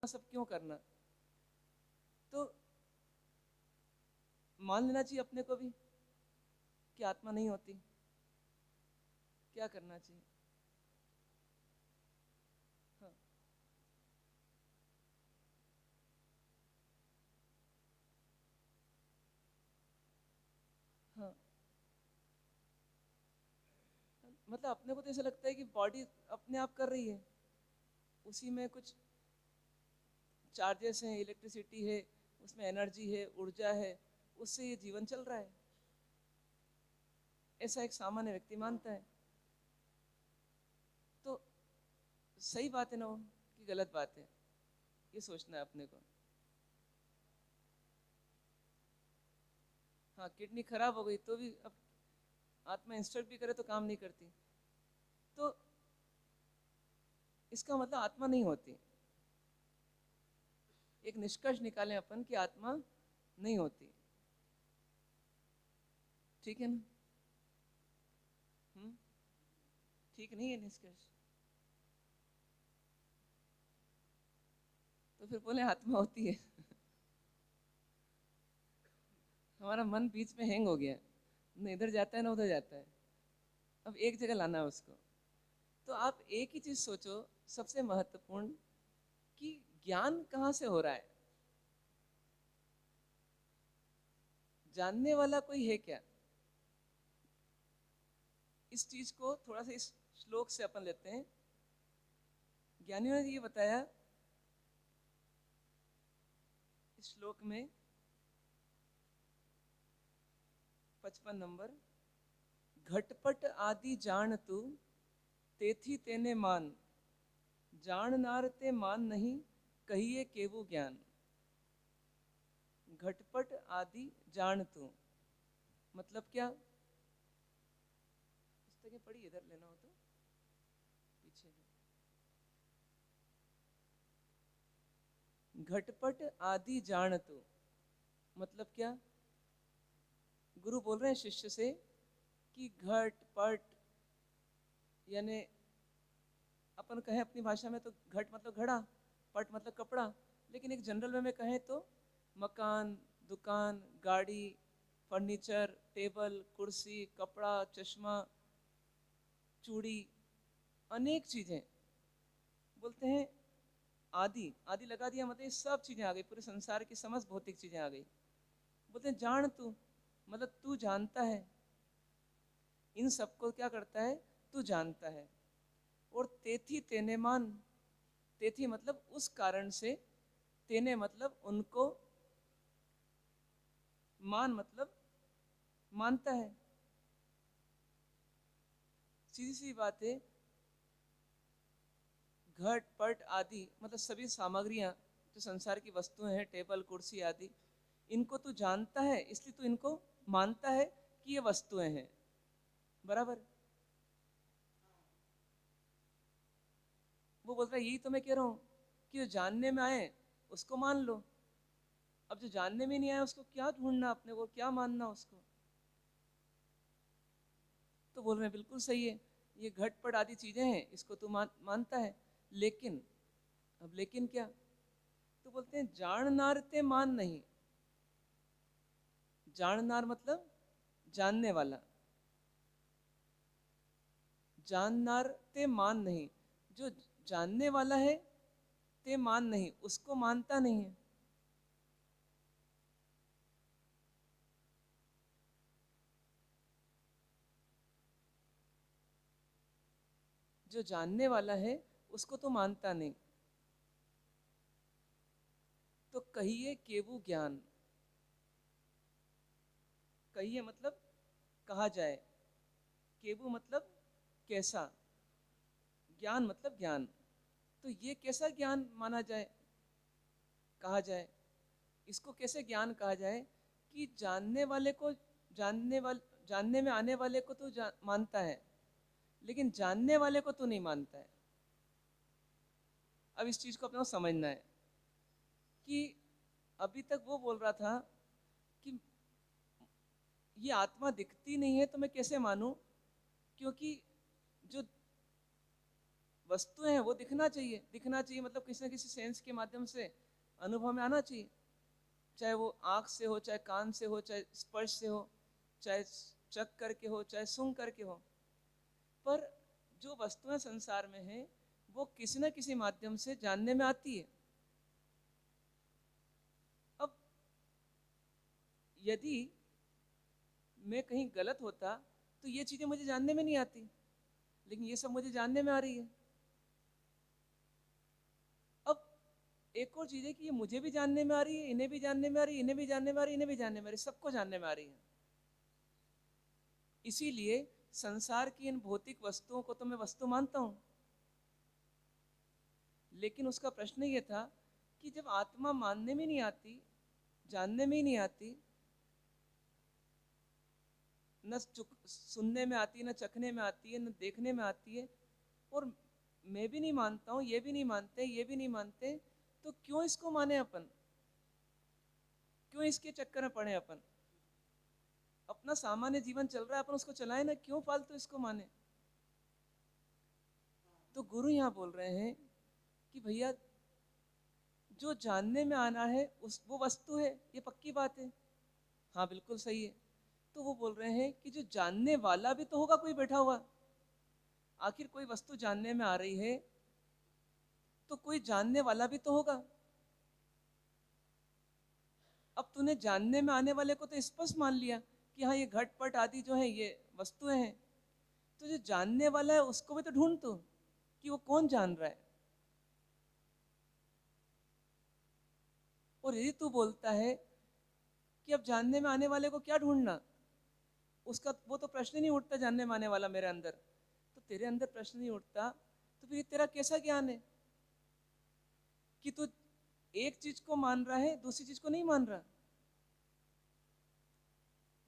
सब क्यों करना? तो मान लेना चाहिए अपने को भी कि आत्मा नहीं होती। क्या करना चाहिए? हाँ, हाँ। मतलब अपने को तो ऐसा लगता है कि बॉडी अपने आप कर रही है, उसी में कुछ चार्जेस हैं, इलेक्ट्रिसिटी है, उसमें एनर्जी है, ऊर्जा है, उससे ये जीवन चल रहा है। ऐसा एक सामान्य व्यक्ति मानता है। तो सही बात है ना वो, कि गलत बात है, ये सोचना है अपने को। हाँ, किडनी खराब हो गई तो भी अब आत्मा इंस्ट्रक्ट भी करे तो काम नहीं करती। तो इसका मतलब आत्मा नहीं होती। एक निष्कर्ष निकालें अपन कि आत्मा नहीं होती। ठीक है ना? हम्म। ठीक नहीं है निष्कर्ष? तो फिर बोले आत्मा होती है। हमारा मन बीच में हैंग हो गया, न इधर जाता है ना उधर जाता है। अब एक जगह लाना है उसको। तो आप एक ही चीज सोचो, सबसे महत्वपूर्ण, कि ज्ञान कहाँ से हो रहा है? जानने वाला कोई है क्या? इस चीज को थोड़ा सा इस श्लोक से अपन लेते हैं। ज्ञानियों ने ये बताया इस श्लोक में, 55 नंबर, घटपट आदि जान तू तेथी तेने मान, जान नार ते मान नहीं, कहिए केवु ज्ञान। घटपट आदि जान तू मतलब क्या? पुस्तकें पढ़ी, इधर लेना हो तो पीछे है। घटपट आदि जान तू मतलब क्या? गुरु बोल रहे हैं शिष्य से कि घट पट, यानी अपन कहें अपनी भाषा में तो घट मतलब घड़ा, पट मतलब कपड़ा, लेकिन एक जनरल वे में कहें तो मकान, दुकान, गाड़ी, फर्नीचर, टेबल, कुर्सी, कपड़ा, चश्मा, चूड़ी, अनेक चीजें। बोलते हैं आदि, आदि लगा दिया मतलब ये सब चीजें आ गई, पूरे संसार की समस्त भौतिक चीजें आ गई। बोलते हैं जान तू मतलब तू जानता है, इन सबको क्या करता है? तू जानता है। और तेथी तेने मान, तेथी मतलब उस कारण से, तेने मतलब उनको, मान मतलब मानता है। सीधी सी बात है, घट पट आदि मतलब सभी सामग्रियां, जो संसार की वस्तुएं हैं, टेबल कुर्सी आदि, इनको तू जानता है, इसलिए तू इनको मानता है कि ये वस्तुएं हैं। बराबर? वो बोलता है यही तो मैं कह रहा हूं, कि जो जानने में आए उसको मान लो। अब जो जानने में नहीं आया उसको क्या ढूंढना, अपने को क्या मानना उसको? तो बोल रहे हैं बिल्कुल सही है, ये घटपट आदि चीजें हैं, इसको तू मानता है, लेकिन, अब लेकिन क्या? तो बोलते हैं जाननार ते मान नहीं। जाननार मतलब जानने वाला, जाननार ते मान नहीं। जो जानने वाला है, ते मान नहीं, उसको मानता नहीं है। जो जानने वाला है उसको तो मानता नहीं। तो कहिए केवु ज्ञान, कहिए मतलब कहा जाए, केवु मतलब कैसा, ज्ञान मतलब ज्ञान। तो ये कैसा ज्ञान माना जाए, कहा जाए? इसको कैसे ज्ञान कहा जाए कि जानने वाले को, जानने में आने वाले को तो मानता है, लेकिन जानने वाले को तो नहीं मानता है। अब इस चीज को अपने को समझना है कि अभी तक वो बोल रहा था कि ये आत्मा दिखती नहीं है तो मैं कैसे मानूं, क्योंकि जो वस्तुएं हैं वो दिखना चाहिए, दिखना चाहिए मतलब किसी न किसी सेंस के माध्यम से अनुभव में आना चाहिए, चाहे वो आँख से हो, चाहे कान से हो, चाहे स्पर्श से हो, चाहे चख करके हो, चाहे सूंघ करके हो। पर जो वस्तुएं संसार में हैं वो किसी न किसी माध्यम से जानने में आती है। अब यदि मैं कहीं गलत होता तो ये चीजें मुझे जानने में नहीं आती, लेकिन ये सब मुझे जानने में आ रही है। अब एक और चीज है कि ये मुझे भी जानने में आ रही है, इन्हें भी जानने में आ रही है, इन्हें भी जानने में आ रही है, इन्हें भी जानने में आ रही है, सबको जानने में आ रही है। इसीलिए संसार की इन भौतिक वस्तुओं को तो मैं वस्तु मानता हूं, लेकिन उसका प्रश्न ये था कि जब आत्मा मानने में नहीं आती, जानने में ही नहीं आती, न सुनने में आती है, न चखने में आती है, न देखने में आती है, और मैं भी नहीं मानता हूँ, ये भी नहीं मानते, ये भी नहीं मानते, तो क्यों इसको माने अपन? क्यों इसके चक्कर में पड़े अपन? अपना सामान्य जीवन चल रहा है, अपन उसको चलाए ना, क्यों फालतू इसको माने? तो गुरु यहाँ बोल रहे हैं कि भैया जो जानने में आना है उस वो वस्तु है, ये पक्की बात है, हाँ बिल्कुल सही है। तो वो बोल रहे हैं कि जो जानने वाला भी तो होगा कोई बैठा हुआ। आखिर कोई वस्तु जानने में आ रही है तो कोई जानने वाला भी तो होगा। अब तूने जानने में आने वाले को तो स्पष्ट मान लिया कि हाँ ये घटपट आदि जो है ये वस्तुएं हैं, तो जो जानने वाला है उसको भी तो ढूंढ तू कि वो कौन जान रहा है। और यदि तू बोलता है कि अब जानने में आने वाले को क्या ढूंढना, उसका वो तो प्रश्न ही नहीं उठता जानने में आने वाला मेरे अंदर, तो तेरे अंदर प्रश्न नहीं उठता, तो फिर तेरा कैसा ज्ञान है कि तू एक चीज को मान रहा है दूसरी चीज को नहीं मान रहा?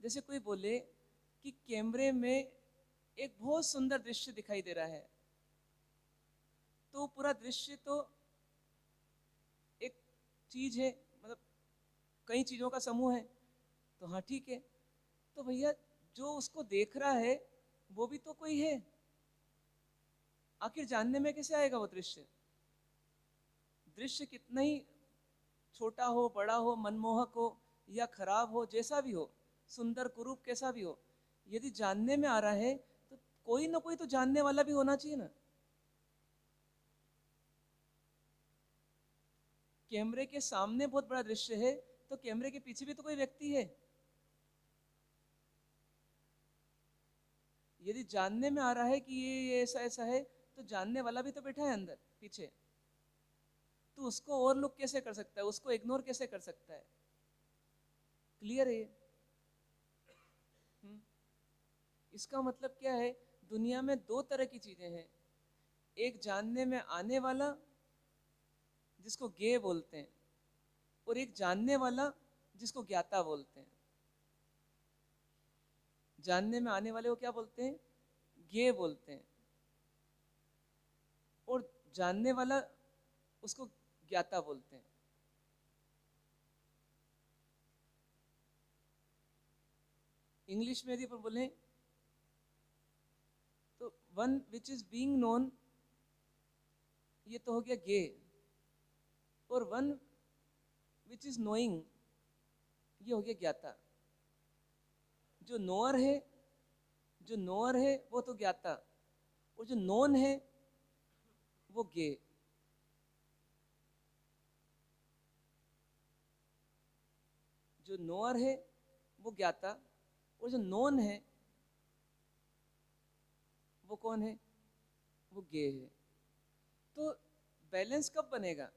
जैसे कोई बोले कि कैमरे में एक बहुत सुंदर दृश्य दिखाई दे रहा है, तो पूरा दृश्य तो एक चीज है, मतलब कई चीजों का समूह है, तो हाँ ठीक है। तो भैया जो उसको देख रहा है वो भी तो कोई है। आखिर जानने में कैसे आएगा वो दृश्य? दृश्य कितना ही छोटा हो, बड़ा हो, मनमोहक हो या खराब हो, जैसा भी हो, सुंदर कुरूप कैसा भी हो, यदि जानने में आ रहा है तो कोई ना कोई तो जानने वाला भी होना चाहिए ना। कैमरे के सामने बहुत बड़ा दृश्य है, तो कैमरे के पीछे भी तो कोई व्यक्ति है। यदि जानने में आ रहा है कि ये ऐसा ऐसा है, तो जानने वाला भी तो बैठा है अंदर पीछे, तो उसको ओवरलुक कैसे कर सकता है, उसको इग्नोर कैसे कर सकता है? क्लियर है ये? इसका मतलब क्या है? दुनिया में दो तरह की चीजें हैं, एक जानने में आने वाला जिसको ज्ञेय बोलते हैं, और एक जानने वाला जिसको ज्ञाता बोलते हैं। जानने में आने वाले को क्या बोलते हैं? ज्ञेय बोलते हैं। और जानने वाला उसको ज्ञाता बोलते हैं। इंग्लिश में यदि अपन बोले तो one which is being known, ये तो हो गया ज्ञेय, और वन विच इज नोइंग, ये हो गया ज्ञाता। जो नोअर है, जो नोअर है वो तो ज्ञाता, और जो नोन है वो ज्ञेय। जो नोअर है वो ज्ञाता, और जो नोन है वो कौन है? वो ज्ञेय है। तो बैलेंस कब बनेगा?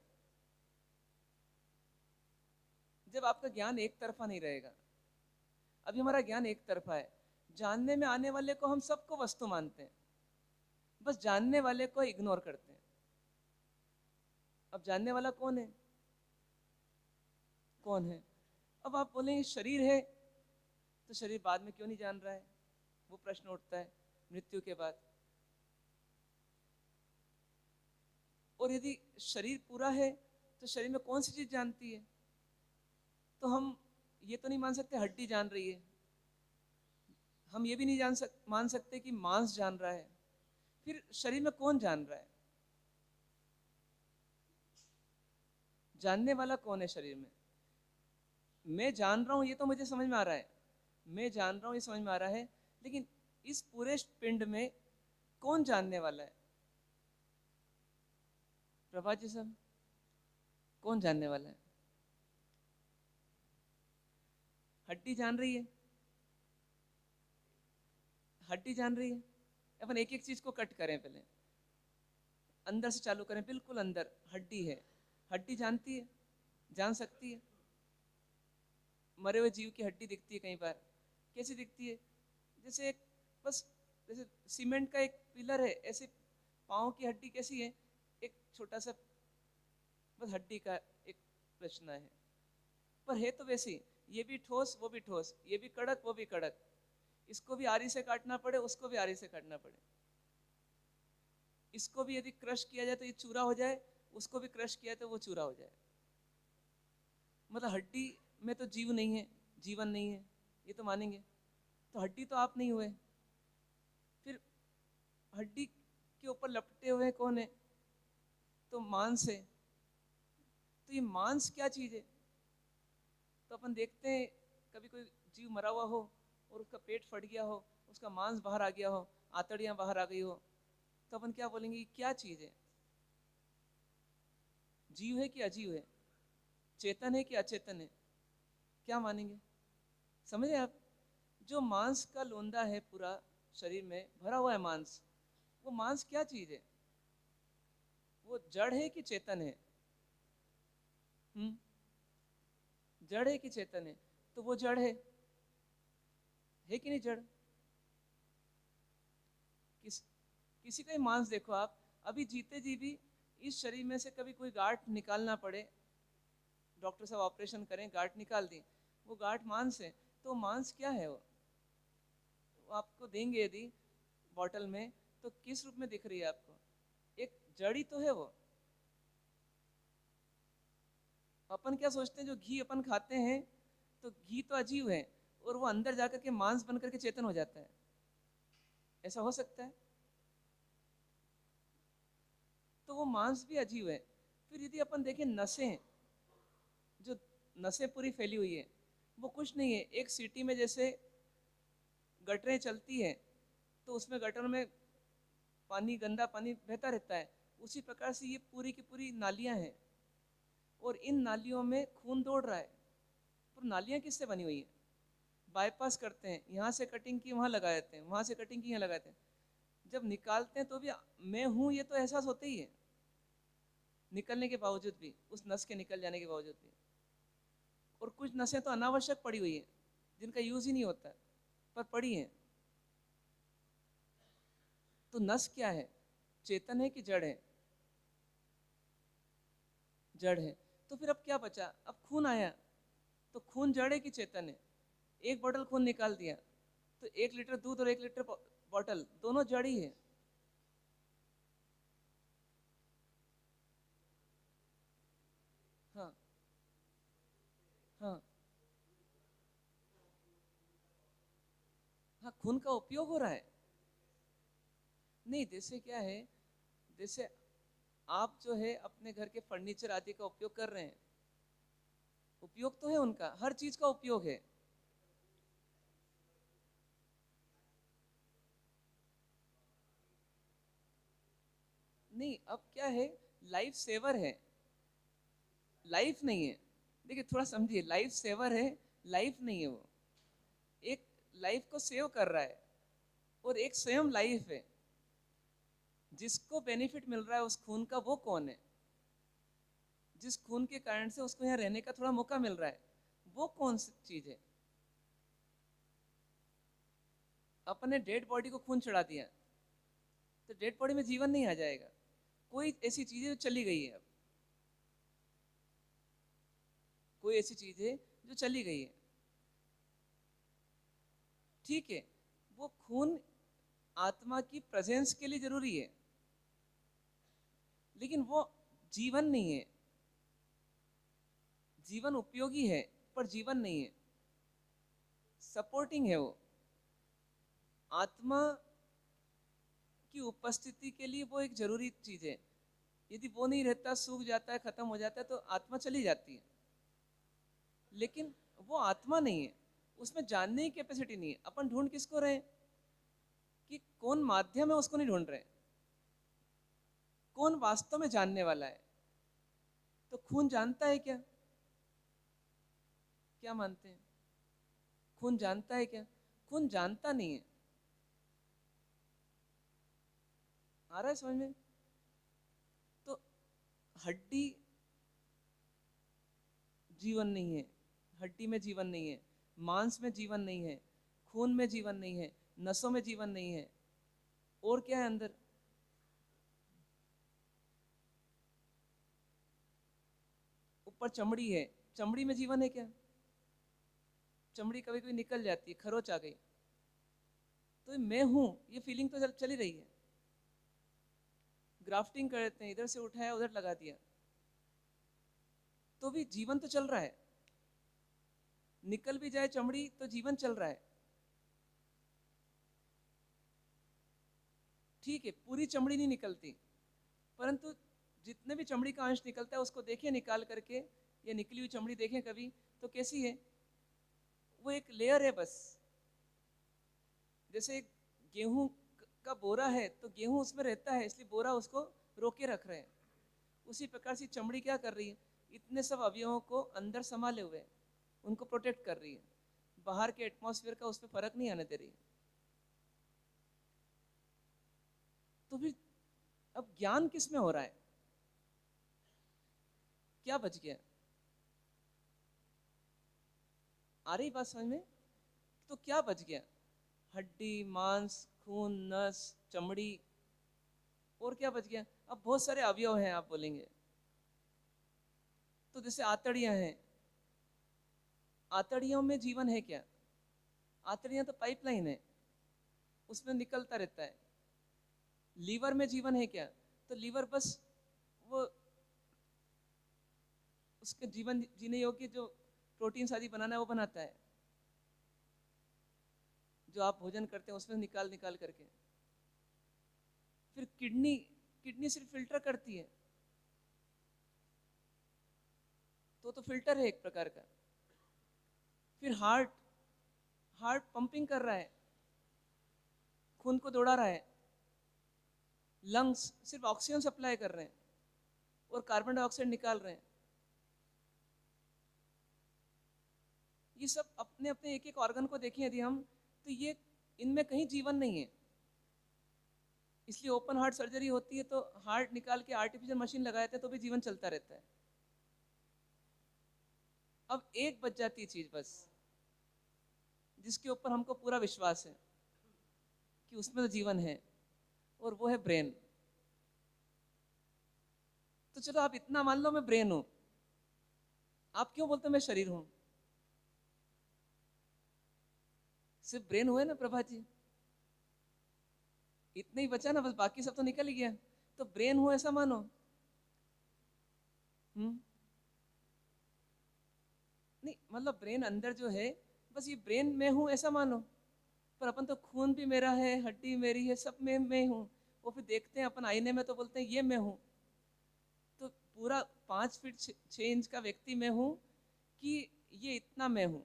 जब आपका ज्ञान एक तरफा नहीं रहेगा। अभी हमारा ज्ञान एक तरफा है, जानने में आने वाले को हम सबको वस्तु मानते हैं, बस जानने वाले को इग्नोर करते हैं। अब जानने वाला कौन है? कौन है? अब आप बोलेंगे शरीर है, तो शरीर बाद में क्यों नहीं जान रहा है? वो प्रश्न उठता है मृत्यु के बाद। और यदि शरीर पूरा है तो शरीर में कौन सी चीज जानती है? तो हम ये तो नहीं मान सकते हड्डी जान रही है, हम ये भी नहीं मान सकते कि मांस जान रहा है। फिर शरीर में कौन जान रहा है? जानने वाला कौन है शरीर में? मैं जान रहा हूं ये तो मुझे समझ में आ रहा है, मैं जान रहा हूं ये समझ में आ रहा है, लेकिन इस पूरे पिंड में कौन जानने वाला है? प्रभा जी साहब, कौन जानने वाला है? हड्डी जान रही है, हड्डी जान रही है। अपन एक एक चीज को कट करें, पहले अंदर से चालू करें। बिल्कुल अंदर हड्डी है, हड्डी जानती है, जान सकती है। मरे हुए जीव की हड्डी दिखती है कई बार, कैसी दिखती है? जैसे एक, बस जैसे सीमेंट का एक पिलर है, ऐसे पाँव की हड्डी कैसी है? एक छोटा सा बस हड्डी का एक रचना है, पर है तो वैसी। ये भी ठोस वो भी ठोस, ये भी कड़क वो भी कड़क, इसको भी आरी से काटना पड़े उसको भी आरी से काटना पड़े, इसको भी यदि क्रश किया जाए तो ये चूरा हो जाए, उसको भी क्रश किया तो वो चूरा हो जाए। मतलब हड्डी में तो जीव नहीं है, जीवन नहीं है, ये तो मानेंगे। तो हड्डी तो आप नहीं हुए, फिर हड्डी के ऊपर लपटे हुए कौन है? तो मांस है। तो ये मांस क्या चीज है? तो अपन देखते हैं कभी कोई जीव मरा हुआ हो और उसका पेट फट गया हो, उसका मांस बाहर आ गया हो, आंतड़ियां बाहर आ गई हो, तो अपन क्या बोलेंगे? ये क्या चीज है? जीव है कि अजीव है? चेतन है कि अचेतन है? क्या मानेंगे? समझे आप? जो मांस का लोंदा है पूरा शरीर में भरा हुआ है मांस, वो मांस क्या चीज है? वो जड़ है कि चेतन है? जड़ है कि चेतन है? तो वो जड़ है कि नहीं जड़? किस किसी का ही मांस देखो आप, अभी जीते जी भी इस शरीर में से कभी कोई गांठ निकालना पड़े, डॉक्टर साहब ऑपरेशन करें, गांठ निकाल दी, वो गांठ मांस है। तो मांस क्या है? वो आपको देंगे यदि बॉटल में, तो किस रूप में दिख रही है आपको? एक जड़ी तो है वो। अपन क्या सोचते हैं, जो घी अपन खाते हैं, तो घी तो अजीब है, और वो अंदर जाकर के मांस बन करके चेतन हो जाता है। ऐसा हो सकता है? तो वो मांस भी अजीब है। फिर यदि अपन देखें नसें, जो नसें पूरी फैली हुई है, वो कुछ नहीं है। एक सिटी में जैसे गटरें चलती हैं, तो उसमें गटर में पानी, गंदा पानी बहता रहता है, उसी प्रकार से ये पूरी की पूरी नालियां हैं, और इन नालियों में खून दौड़ रहा है। पर नालियां किससे बनी हुई हैं? बाईपास करते हैं, यहाँ से कटिंग की वहाँ लगा देते हैं, वहाँ से कटिंग की यहाँ लगा देते हैं। जब निकालते हैं तो भी मैं हूँ ये तो एहसास होता ही है, निकलने के बावजूद भी, उस नस के निकल जाने के बावजूद भी। और कुछ नसें तो अनावश्यक पड़ी हुई हैं, जिनका यूज ही नहीं होता, पर पड़ी हैं। तो नस क्या है? चेतन है कि जड़ है? जड़ है। तो फिर अब क्या बचा? अब खून आया, तो खून जड़ है कि चेतन है? एक बोतल खून निकाल दिया, तो 1 लीटर दूध और 1 लीटर बॉटल दोनों जड़ ही है। हाँ, हाँ, हाँ, खून का उपयोग हो रहा है। नहीं, जैसे क्या है, जैसे आप जो है अपने घर के फर्नीचर आदि का उपयोग कर रहे हैं, उपयोग तो है उनका, हर चीज का उपयोग है। नहीं, अब क्या है, लाइफ सेवर है, लाइफ नहीं है। देखिए थोड़ा समझिए, लाइफ सेवर है, लाइफ नहीं है वो। एक लाइफ को सेव कर रहा है, और एक स्वयं लाइफ है। जिसको बेनिफिट मिल रहा है उस खून का, वो कौन है? जिस खून के कारण से उसको यहाँ रहने का थोड़ा मौका मिल रहा है, वो कौन सी चीज है? अपने डेड बॉडी को खून चढ़ा दिया, तो डेड बॉडी में जीवन नहीं आ जाएगा। कोई ऐसी चीज है जो चली गई है, अब कोई ऐसी चीज है जो चली गई है, ठीक है। वो खून आत्मा की प्रेजेंस के लिए जरूरी है, लेकिन वो जीवन नहीं है। जीवन उपयोगी है, पर जीवन नहीं है, सपोर्टिंग है वो। आत्मा की उपस्थिति के लिए वो एक जरूरी चीज है। यदि वो नहीं रहता, सूख जाता है, खत्म हो जाता है, तो आत्मा चली जाती है। लेकिन वो आत्मा नहीं है, उसमें जानने की कैपेसिटी नहीं है। अपन ढूंढ किसको रहे हैं कि कौन माध्यम है, उसको नहीं ढूंढ रहे, कौन वास्तव में जानने वाला है। तो खून जानता है क्या? क्या मानते हैं? खून जानता है क्या? खून जानता नहीं है। आ रहा है समझ में? तो हड्डी जीवन नहीं है, हड्डी में जीवन नहीं है, मांस में जीवन नहीं है, खून में जीवन नहीं है, नसों में जीवन नहीं है, और क्या है अंदर? ऊपर चमड़ी है, चमड़ी में जीवन है क्या? चमड़ी कभी कभी निकल जाती है, खरोच आ गई, तो ये मैं हूं, ये फीलिंग तो चल ही रही है। ग्राफ्टिंग करते हैं, इधर से उठाया उधर लगा दिया, तो भी जीवन तो चल रहा है। निकल भी जाए चमड़ी तो जीवन चल रहा है। ठीक है, पूरी चमड़ी नहीं निकलती, परंतु जितने भी चमड़ी का अंश निकलता है उसको देखिए निकाल करके, या निकली हुई चमड़ी देखें कभी, तो कैसी है? वो एक लेयर है बस। जैसे गेहूं का बोरा है, तो गेहूं उसमें रहता है, इसलिए बोरा उसको रोके रख रहे हैं। उसी प्रकार से चमड़ी क्या कर रही है? इतने सब अवयवों को अंदर संभाले हुए है, उनको प्रोटेक्ट कर रही है, बाहर के एटमॉस्फेयर का उस पर फर्क नहीं आने दे रही है। तो फिर अब ज्ञान किस में हो रहा है? क्या बच गया? आ रही बात समझ में? तो क्या बच गया? हड्डी, मांस, खून, नस, चमड़ी, और क्या बच गया? अब बहुत सारे अवयव हैं आप बोलेंगे। तो जैसे आतड़ियां हैं, आतड़ियों में जीवन है क्या? आतड़ियां तो पाइपलाइन है, उसमें निकलता रहता है। लीवर में जीवन है क्या? तो लीवर बस वो उसके जीवन जीने योग्य जो प्रोटीन आदि बनाना है वो बनाता है, जो आप भोजन करते हैं उसमें निकाल निकाल करके। फिर किडनी, किडनी सिर्फ फिल्टर करती है, तो फिल्टर है एक प्रकार का। फिर हार्ट, हार्ट पंपिंग कर रहा है, खून को दौड़ा रहा है। लंग्स सिर्फ ऑक्सीजन सप्लाई कर रहे हैं और कार्बन डाइऑक्साइड निकाल रहे हैं। ये सब अपने अपने एक एक ऑर्गन को देखें यदि हम, तो ये इनमें कहीं जीवन नहीं है। इसलिए ओपन हार्ट सर्जरी होती है तो हार्ट निकाल के आर्टिफिशियल मशीन लगाए थे तो भी जीवन चलता रहता है। अब एक बच जाती है चीज बस, जिसके ऊपर हमको पूरा विश्वास है कि उसमें तो जीवन है, और वो है ब्रेन। तो चलो आप इतना मान लो मैं ब्रेन हूं, आप क्यों बोलते मैं शरीर हूं? सिर्फ ब्रेन हुए ना प्रभा जी, इतना ही बचा ना बस, बाकी सब तो निकल ही गया। तो ब्रेन हो ऐसा मानो। नहीं मतलब ब्रेन अंदर जो है, बस ये ब्रेन में हूँ ऐसा मानो। पर अपन तो खून भी मेरा है, हड्डी मेरी है, सब में मैं हूँ। वो फिर देखते हैं अपन आईने में तो बोलते हैं ये मैं हूँ। तो पूरा 5 फीट 6 इंच का व्यक्ति मैं हूँ कि ये इतना मैं हूँ?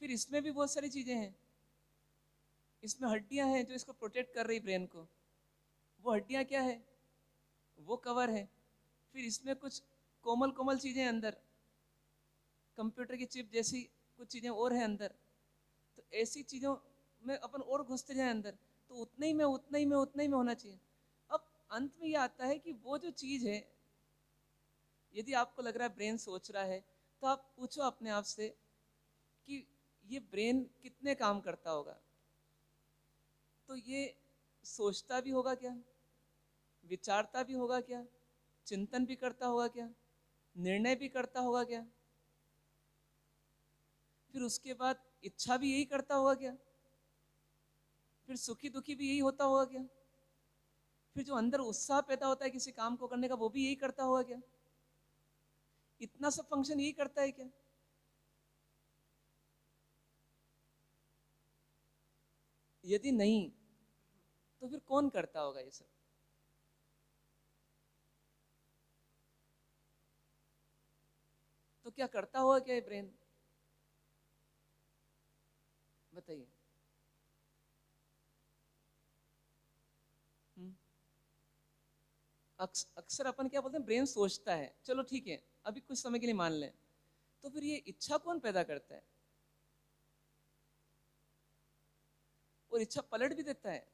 फिर इसमें भी बहुत सारी चीजें हैं। इसमें हड्डियां हैं जो इसको प्रोटेक्ट कर रही ब्रेन को। वो हड्डियां क्या है? वो कवर है। फिर इसमें कुछ कोमल कोमल चीजें अंदर, कंप्यूटर की चिप जैसी कुछ चीजें और है अंदर। तो ऐसी चीजों में अपन और घुसते जाए अंदर, तो उतना ही में उतना ही में उतना ही में होना चाहिए। अब अंत में ये आता है कि वो जो चीज है, यदि आपको लग रहा है ब्रेन सोच रहा है, तो आप पूछो अपने आप से कि ये ब्रेन कितने काम करता होगा? तो ये सोचता भी होगा क्या? विचारता भी होगा क्या? चिंतन भी करता होगा क्या? निर्णय भी करता होगा क्या? फिर उसके बाद इच्छा भी यही करता होगा क्या? फिर सुखी दुखी भी यही होता होगा क्या? फिर जो अंदर उत्साह पैदा होता है किसी काम को करने का, वो भी यही करता होगा क्या? इतना सब फंक्शन यही करता है क्या? यदि नहीं, तो फिर कौन करता होगा ये सब? तो क्या करता होगा क्या ये ब्रेन? बताइए। हम्म। अक्सर अपन क्या बोलते हैं, ब्रेन सोचता है, चलो ठीक है, अभी कुछ समय के लिए मान लें, तो फिर ये इच्छा कौन पैदा करता है? और इच्छा पलट भी देता है।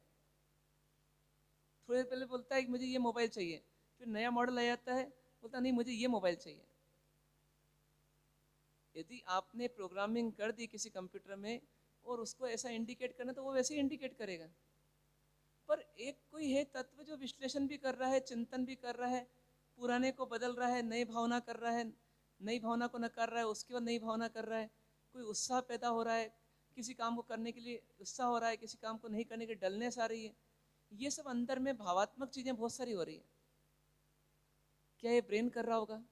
थोड़ी देर पहले बोलता है कि मुझे ये मोबाइल चाहिए, फिर नया मॉडल आ जाता है, बोलता नहीं मुझे ये मोबाइल चाहिए। यदि आपने प्रोग्रामिंग कर दी किसी कंप्यूटर में और उसको ऐसा इंडिकेट करना, तो वो वैसे ही इंडिकेट करेगा। पर एक कोई है तत्व जो विश्लेषण भी कर रहा है, चिंतन भी कर रहा है, पुराने को बदल रहा है, नई भावना कर रहा है, नई भावना को नकार रहा है, उसके बाद नई भावना कर रहा है। कोई उत्साह पैदा हो रहा है, किसी काम को करने के लिए उत्साह हो रहा है, किसी काम को नहीं करने की डलनेस आ रही है। ये सब अंदर में भावात्मक चीजें बहुत सारी हो रही है। क्या ये ब्रेन कर रहा होगा?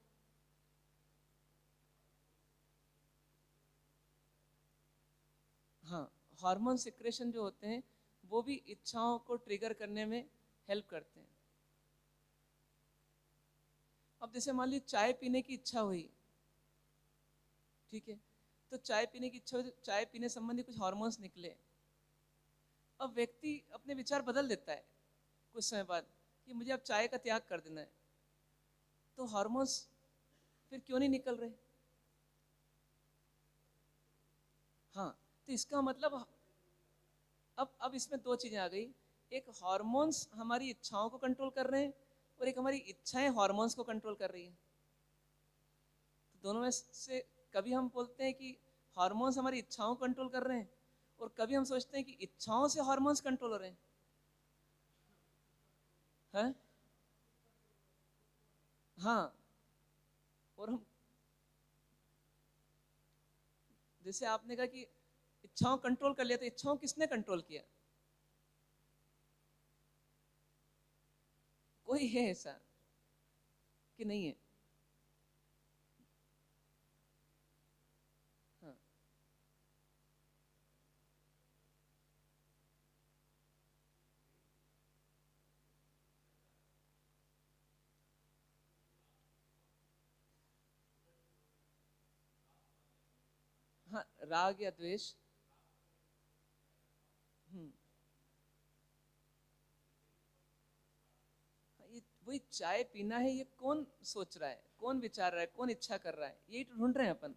हाँ, हार्मोन सिक्रेशन जो होते हैं वो भी इच्छाओं को ट्रिगर करने में हेल्प करते हैं। अब जैसे मान लीजिए चाय पीने की इच्छा हुई, ठीक है, तो चाय पीने की इच्छा हुई, तो चाय पीने संबंधी कुछ हार्मोन्स निकले। अब व्यक्ति अपने विचार बदल देता है कुछ समय बाद कि मुझे अब चाय का त्याग कर देना है। तो हार्मोन्स फिर क्यों नहीं निकल रहे? हाँ, तो इसका मतलब अब इसमें दो चीजें आ गई। एक, हार्मोन्स हमारी इच्छाओं को कंट्रोल कर रहे हैं, और एक हमारी इच्छाएं हार्मोन्स को कंट्रोल कर रही है। तो दोनों में से कभी हम बोलते हैं कि हार्मोन्स हमारी इच्छाओं को कंट्रोल कर रहे हैं, और कभी हम सोचते हैं कि इच्छाओं से हार्मोन्स कंट्रोल हो रहे हैं। हाँ। और हम, जैसे आपने कहा कि इच्छाओं कंट्रोल कर लिया, तो इच्छाओं किसने कंट्रोल किया? कोई है ऐसा कि नहीं है? हाँ। हाँ, राग या द्वेष। हम्म। हाँ, ये वही चाय पीना है, ये कौन सोच रहा है, कौन विचार रहा है, कौन इच्छा कर रहा है, यही तो ढूंढ रहे हैं अपन।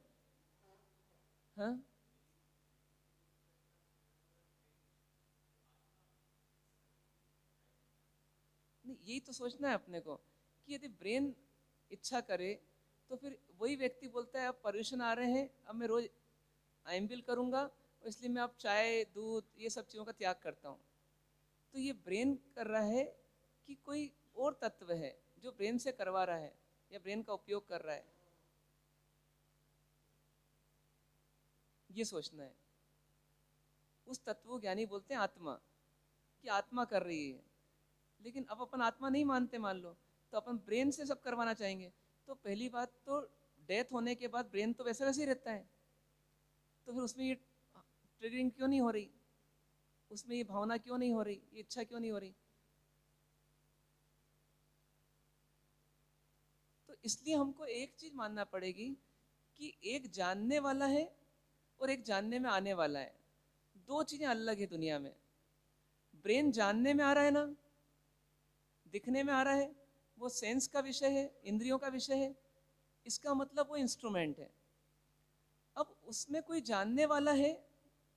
हाँ। नहीं, यही तो सोचना है अपने को कि यदि ब्रेन इच्छा करे, तो फिर वही व्यक्ति बोलता है अब पोल्यूशन आ रहे हैं, अब मैं रोज आइम्बिल करूंगा, और इसलिए मैं अब चाय दूध ये सब चीज़ों का त्याग करता हूँ। तो ये ब्रेन कर रहा है कि कोई और तत्व है जो ब्रेन से करवा रहा है या ब्रेन का उपयोग कर रहा है, ये सोचना है। उस तत्व को ज्ञानी बोलते हैं आत्मा, कि आत्मा कर रही है। लेकिन अब अपन आत्मा नहीं मानते मान लो, तो अपन ब्रेन से सब करवाना चाहेंगे। तो पहली बात तो, डेथ होने के बाद ब्रेन तो वैसे वैसे ही रहता है, तो फिर उसमें ये ट्रिगरिंग क्यों नहीं हो रही, उसमें ये भावना क्यों नहीं हो रही, ये इच्छा क्यों नहीं हो रही? तो इसलिए हमको एक चीज मानना पड़ेगी कि एक जानने वाला है और एक जानने में आने वाला है। दो चीजें अलग है दुनिया में। ब्रेन जानने में आ रहा है ना, दिखने में आ रहा है, वो सेंस का विषय है, इंद्रियों का विषय है। इसका मतलब वो इंस्ट्रूमेंट है। अब उसमें कोई जानने वाला है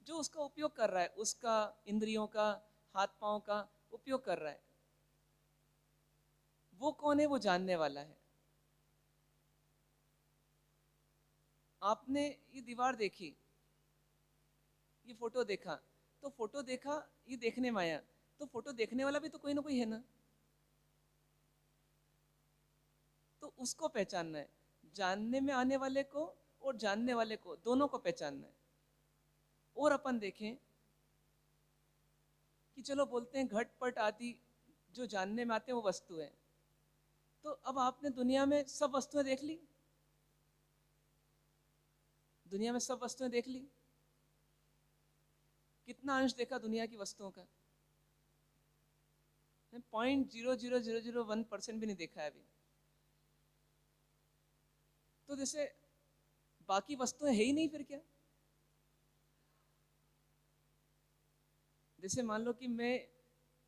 जो उसका उपयोग कर रहा है, उसका इंद्रियों का, हाथ पांव का उपयोग कर रहा है। वो कौन है? वो जानने वाला है। आपने ये दीवार देखी, ये फोटो देखा, तो फोटो देखा, ये देखने में आया, तो फोटो देखने वाला भी तो कोई ना कोई है ना, तो उसको पहचानना है। जानने में आने वाले को और जानने वाले को, दोनों को पहचानना है। और अपन देखें कि चलो बोलते हैं घट पट आदि जो जानने में आते हैं वो वस्तु है। तो अब आपने दुनिया में सब वस्तुएं देख ली, दुनिया में सब वस्तुएं देख ली, कितना अंश देखा दुनिया की वस्तुओं का? 0.00001% भी नहीं देखा है अभी। तो जैसे बाकी वस्तुएं है ही नहीं फिर क्या? जैसे मान लो कि मैं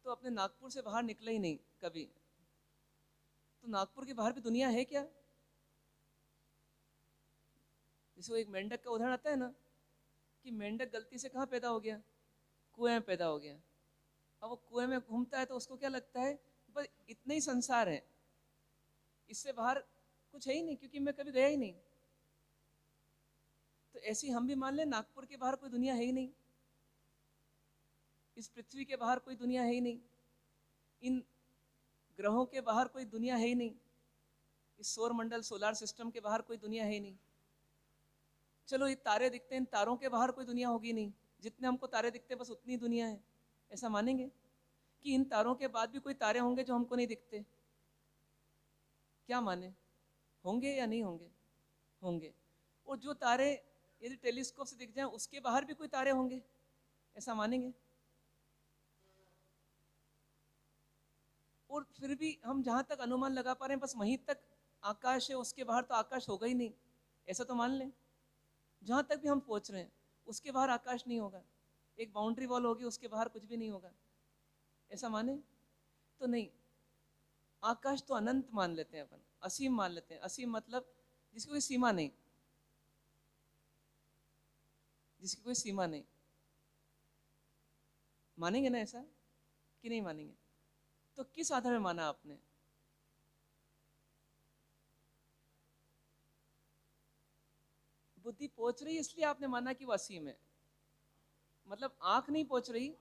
तो अपने नागपुर से बाहर निकला ही नहीं कभी, तो नागपुर के बाहर भी दुनिया है क्या? जैसे वो एक मेंढक का उदाहरण आता है ना, कि मेंढक गलती से कहाँ पैदा हो गया? कुएं में पैदा हो गया। अब वो कुएं में घूमता है तो उसको क्या लगता है, बस इतना ही संसार है, इससे बाहर कुछ है ही नहीं, क्योंकि मैं कभी गया ही नहीं। तो ऐसे ही हम भी मान लें नागपुर के बाहर कोई दुनिया है ही नहीं, इस पृथ्वी के बाहर कोई दुनिया है ही नहीं, इन ग्रहों के बाहर कोई दुनिया है ही नहीं, इस सौर मंडल सोलार सिस्टम के बाहर कोई दुनिया है ही नहीं। चलो ये तारे दिखते हैं, इन तारों के बाहर कोई दुनिया होगी नहीं, जितने हमको तारे दिखते हैं बस उतनी दुनिया है। ऐसा मानेंगे कि इन तारों के बाद भी कोई तारे होंगे जो हमको नहीं दिखते? क्या माने, होंगे या नहीं होंगे? होंगे। और जो तारे यदि टेलीस्कोप से दिख जाएं उसके बाहर भी कोई तारे होंगे, ऐसा मानेंगे? और फिर भी हम जहां तक अनुमान लगा पा रहे हैं बस वहीं तक आकाश है, उसके बाहर तो आकाश होगा ही नहीं, ऐसा तो मान लें। जहां तक भी हम पहुंच रहे हैं उसके बाहर आकाश नहीं होगा, एक बाउंड्री वॉल होगी, उसके बाहर कुछ भी नहीं होगा, ऐसा माने? तो नहीं, आकाश तो अनंत मान लेते हैं अपन, असीम मान लेते हैं। असीम मतलब जिसकी कोई सीमा नहीं, जिसकी कोई सीमा नहीं। मानेंगे ना ऐसा कि नहीं मानेंगे? तो किस आधार में माना आपने? बुद्धि पहुंच रही इसलिए आपने माना कि वो असीम है, मतलब आंख नहीं पहुंच रही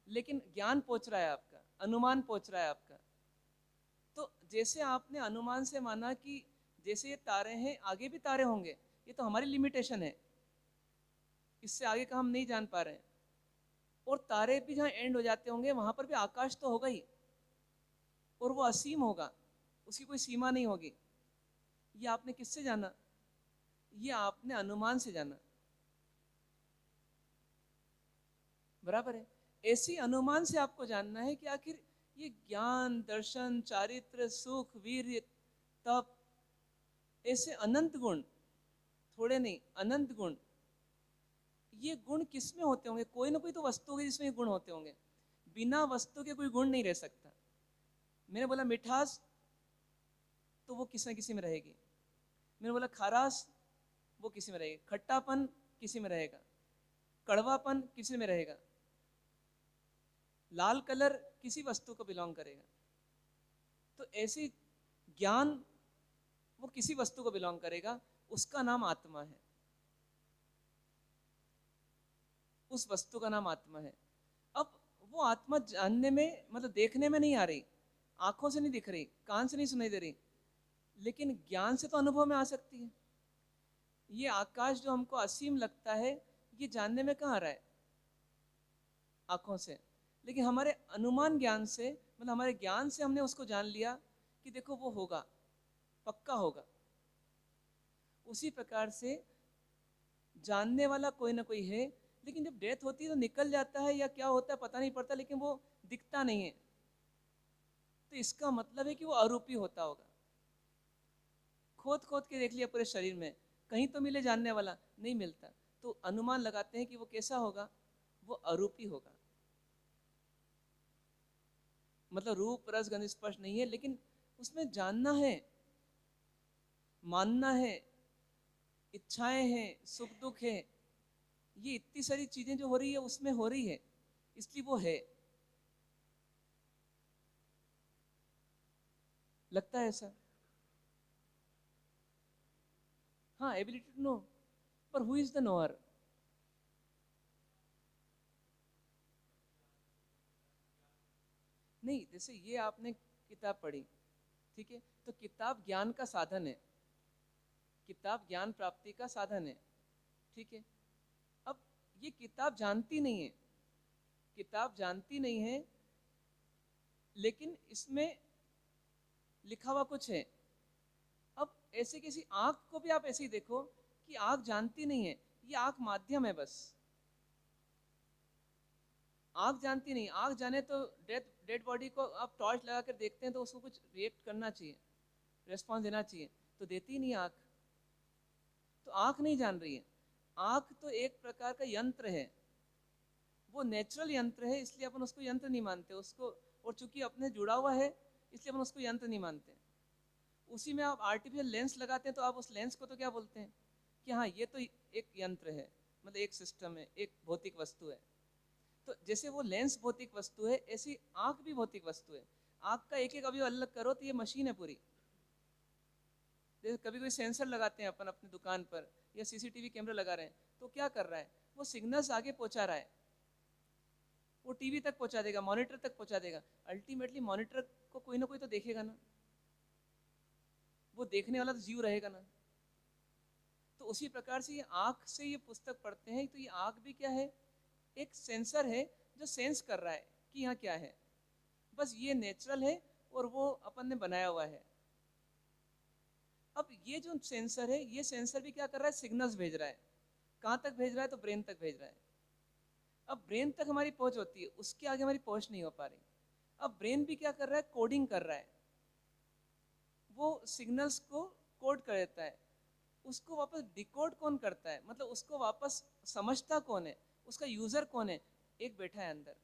लेकिन ज्ञान पहुंच रहा है आपका, अनुमान पहुंच रहा है आपका। तो जैसे आपने अनुमान से माना कि जैसे ये तारे हैं आगे भी तारे होंगे, ये तो हमारी लिमिटेशन है, इससे आगे का हम नहीं जान पा रहे हैं। और तारे भी जहाँ एंड हो जाते होंगे वहां पर भी आकाश तो होगा ही, और वो असीम होगा, उसकी कोई सीमा नहीं होगी। ये आपने किससे जाना? ये आपने अनुमान से जाना, बराबर है। ऐसी अनुमान से आपको जानना है कि आखिर ये ज्ञान, दर्शन, चारित्र, सुख, वीर्य, तप, ऐसे अनंत गुण, थोड़े नहीं अनंत गुण, ये गुण किस में होते होंगे? कोई ना कोई तो वस्तु होगी जिसमें ये गुण होते होंगे, बिना वस्तु के कोई गुण नहीं रह सकता। मैंने बोला मिठास, तो वो किसी न किसी में रहेगी। मैंने बोला खारास, वो किसी में रहेगी। खट्टापन किसी में रहेगा, कड़वापन किसी में रहेगा, लाल कलर किसी वस्तु को बिलोंग करेगा। तो ऐसी ज्ञान वो किसी वस्तु को बिलोंग करेगा, उसका नाम आत्मा है, उस वस्तु का नाम आत्मा है। अब वो आत्मा जानने में, मतलब देखने में नहीं आ रही, आंखों से नहीं दिख रही, कान से नहीं सुनाई दे रही, लेकिन ज्ञान से तो अनुभव में आ सकती है। ये आकाश जो हमको असीम लगता है, ये जानने में कहाँ आ रहा है? आंखों से। लेकिन हमारे अनुमान ज्ञान से, मतलब हमारे ज्ञान से हमने उसको जान लिया कि देखो वो होगा, पक्का होगा। उसी प्रकार से जानने वाला कोई ना कोई है, लेकिन जब डेथ होती है तो निकल जाता है या क्या होता है पता नहीं पड़ता, लेकिन वो दिखता नहीं है। तो इसका मतलब है कि वो अरूपी होता होगा। खोद खोद के देख लिया पूरे शरीर में, कहीं तो मिले जानने वाला, नहीं मिलता। तो अनुमान लगाते हैं कि वो कैसा होगा, वो अरूपी होगा। मतलब रूप रस गंध स्पर्श नहीं है, लेकिन उसमें जानना है, मानना है, इच्छाएं हैं, सुख दुख है, ये इतनी सारी चीजें जो हो रही है उसमें हो रही है, इसलिए वो है। लगता है ऐसा? हाँ, एबिलिटी टू नो, पर हु इज द नोअर? नहीं, जैसे ये आपने किताब पढ़ी, ठीक है, तो किताब ज्ञान का साधन है, किताब ज्ञान प्राप्ति का साधन है, ठीक है। अब ये किताब जानती नहीं है, किताब जानती नहीं है, लेकिन इसमें लिखा हुआ कुछ है। अब ऐसे किसी आंख को भी आप ऐसे ही देखो कि आंख जानती नहीं है, ये आंख माध्यम है बस। आंख जानती नहीं, आंख जाने तो डेड डेड बॉडी को आप टॉर्च लगा कर देखते हैं तो उसको कुछ रिएक्ट करना चाहिए, रेस्पॉन्स देना चाहिए, तो देती ही नहीं आंख। तो आँख नहीं जान रही है। आँख तो एक प्रकार का यंत्र है, वो नेचुरल यंत्र है, इसलिए अपन उसको यंत्र नहीं मानते उसको, और चूंकि अपने जुड़ा हुआ है इसलिए अपन उसको यंत्र नहीं मानते। उसी में आप आर्टिफिशियल लेंस लगाते हैं तो आप उस लेंस को तो क्या बोलते हैं कि हाँ ये तो एक यंत्र है, मतलब एक सिस्टम है, एक भौतिक वस्तु है। तो जैसे वो लेंस भौतिक वस्तु है, ऐसी आँख भी भौतिक वस्तु है। आँख का एक एक अवयव अलग करो तो ये मशीन है पूरी। जैसे कभी कोई सेंसर लगाते हैं अपन अपनी दुकान पर, या सीसीटीवी कैमरा लगा रहे हैं, तो क्या कर रहा है, वो सिग्नल्स आगे पहुंचा रहा है, वो टीवी तक पहुंचा देगा, मॉनिटर तक पहुंचा देगा। अल्टीमेटली मॉनिटर को कोई ना कोई तो देखेगा ना, वो देखने वाला तो जीव रहेगा ना। तो उसी प्रकार से ये आँख से ये पुस्तक पढ़ते हैं, तो ये आँख भी क्या है, एक सेंसर है जो सेंस कर रहा है कि यहाँ क्या है। बस ये नेचुरल है और वो अपन ने बनाया हुआ है। अब ये जो सेंसर है, ये सेंसर भी क्या कर रहा है, सिग्नल्स भेज रहा है। कहाँ तक भेज रहा है, तो ब्रेन तक भेज रहा है। अब ब्रेन तक हमारी पहुंच होती है, उसके आगे हमारी पहुंच नहीं हो पा रही। अब ब्रेन भी क्या कर रहा है, कोडिंग कर रहा है, वो सिग्नल्स को कोड कर देता है। उसको वापस डिकोड कौन करता है, मतलब उसको वापस समझता कौन है, उसका यूजर कौन है, एक बैठा है अंदर,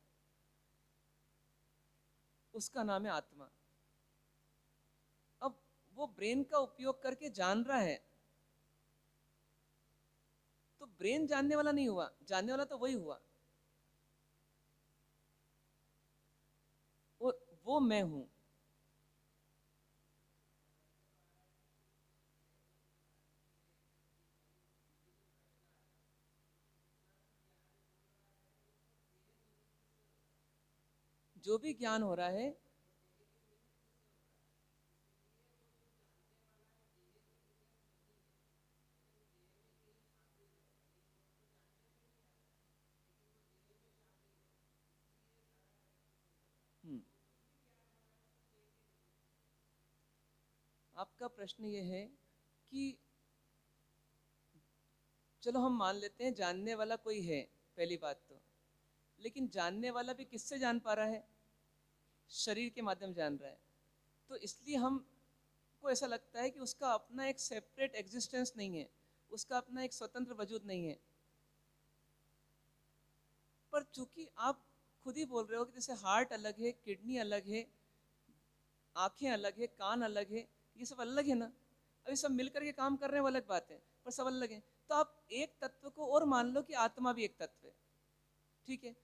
उसका नाम है आत्मा। अब वो ब्रेन का उपयोग करके जान रहा है, तो ब्रेन जानने वाला नहीं हुआ, जानने वाला तो वही हुआ, और वो मैं हूं। जो भी ज्ञान हो रहा है, हम्म, आपका प्रश्न ये है कि चलो हम मान लेते हैं जानने वाला कोई है, पहली बात तो, लेकिन जानने वाला भी किससे जान पा रहा है, शरीर के माध्यम जान रहा है। तो इसलिए हम को ऐसा लगता है कि उसका अपना एक सेपरेट एग्जिस्टेंस नहीं है, उसका अपना एक स्वतंत्र वजूद नहीं है। पर चूंकि आप खुद ही बोल रहे हो कि जैसे हार्ट अलग है, किडनी अलग है, आंखें अलग है, कान अलग है, ये सब अलग है ना, अभी सब मिलकर के काम कर रहे हैं वो अलग बात है, पर सब अलग है। तो आप एक तत्व को और मान लो कि आत्मा भी एक तत्व है, ठीक है।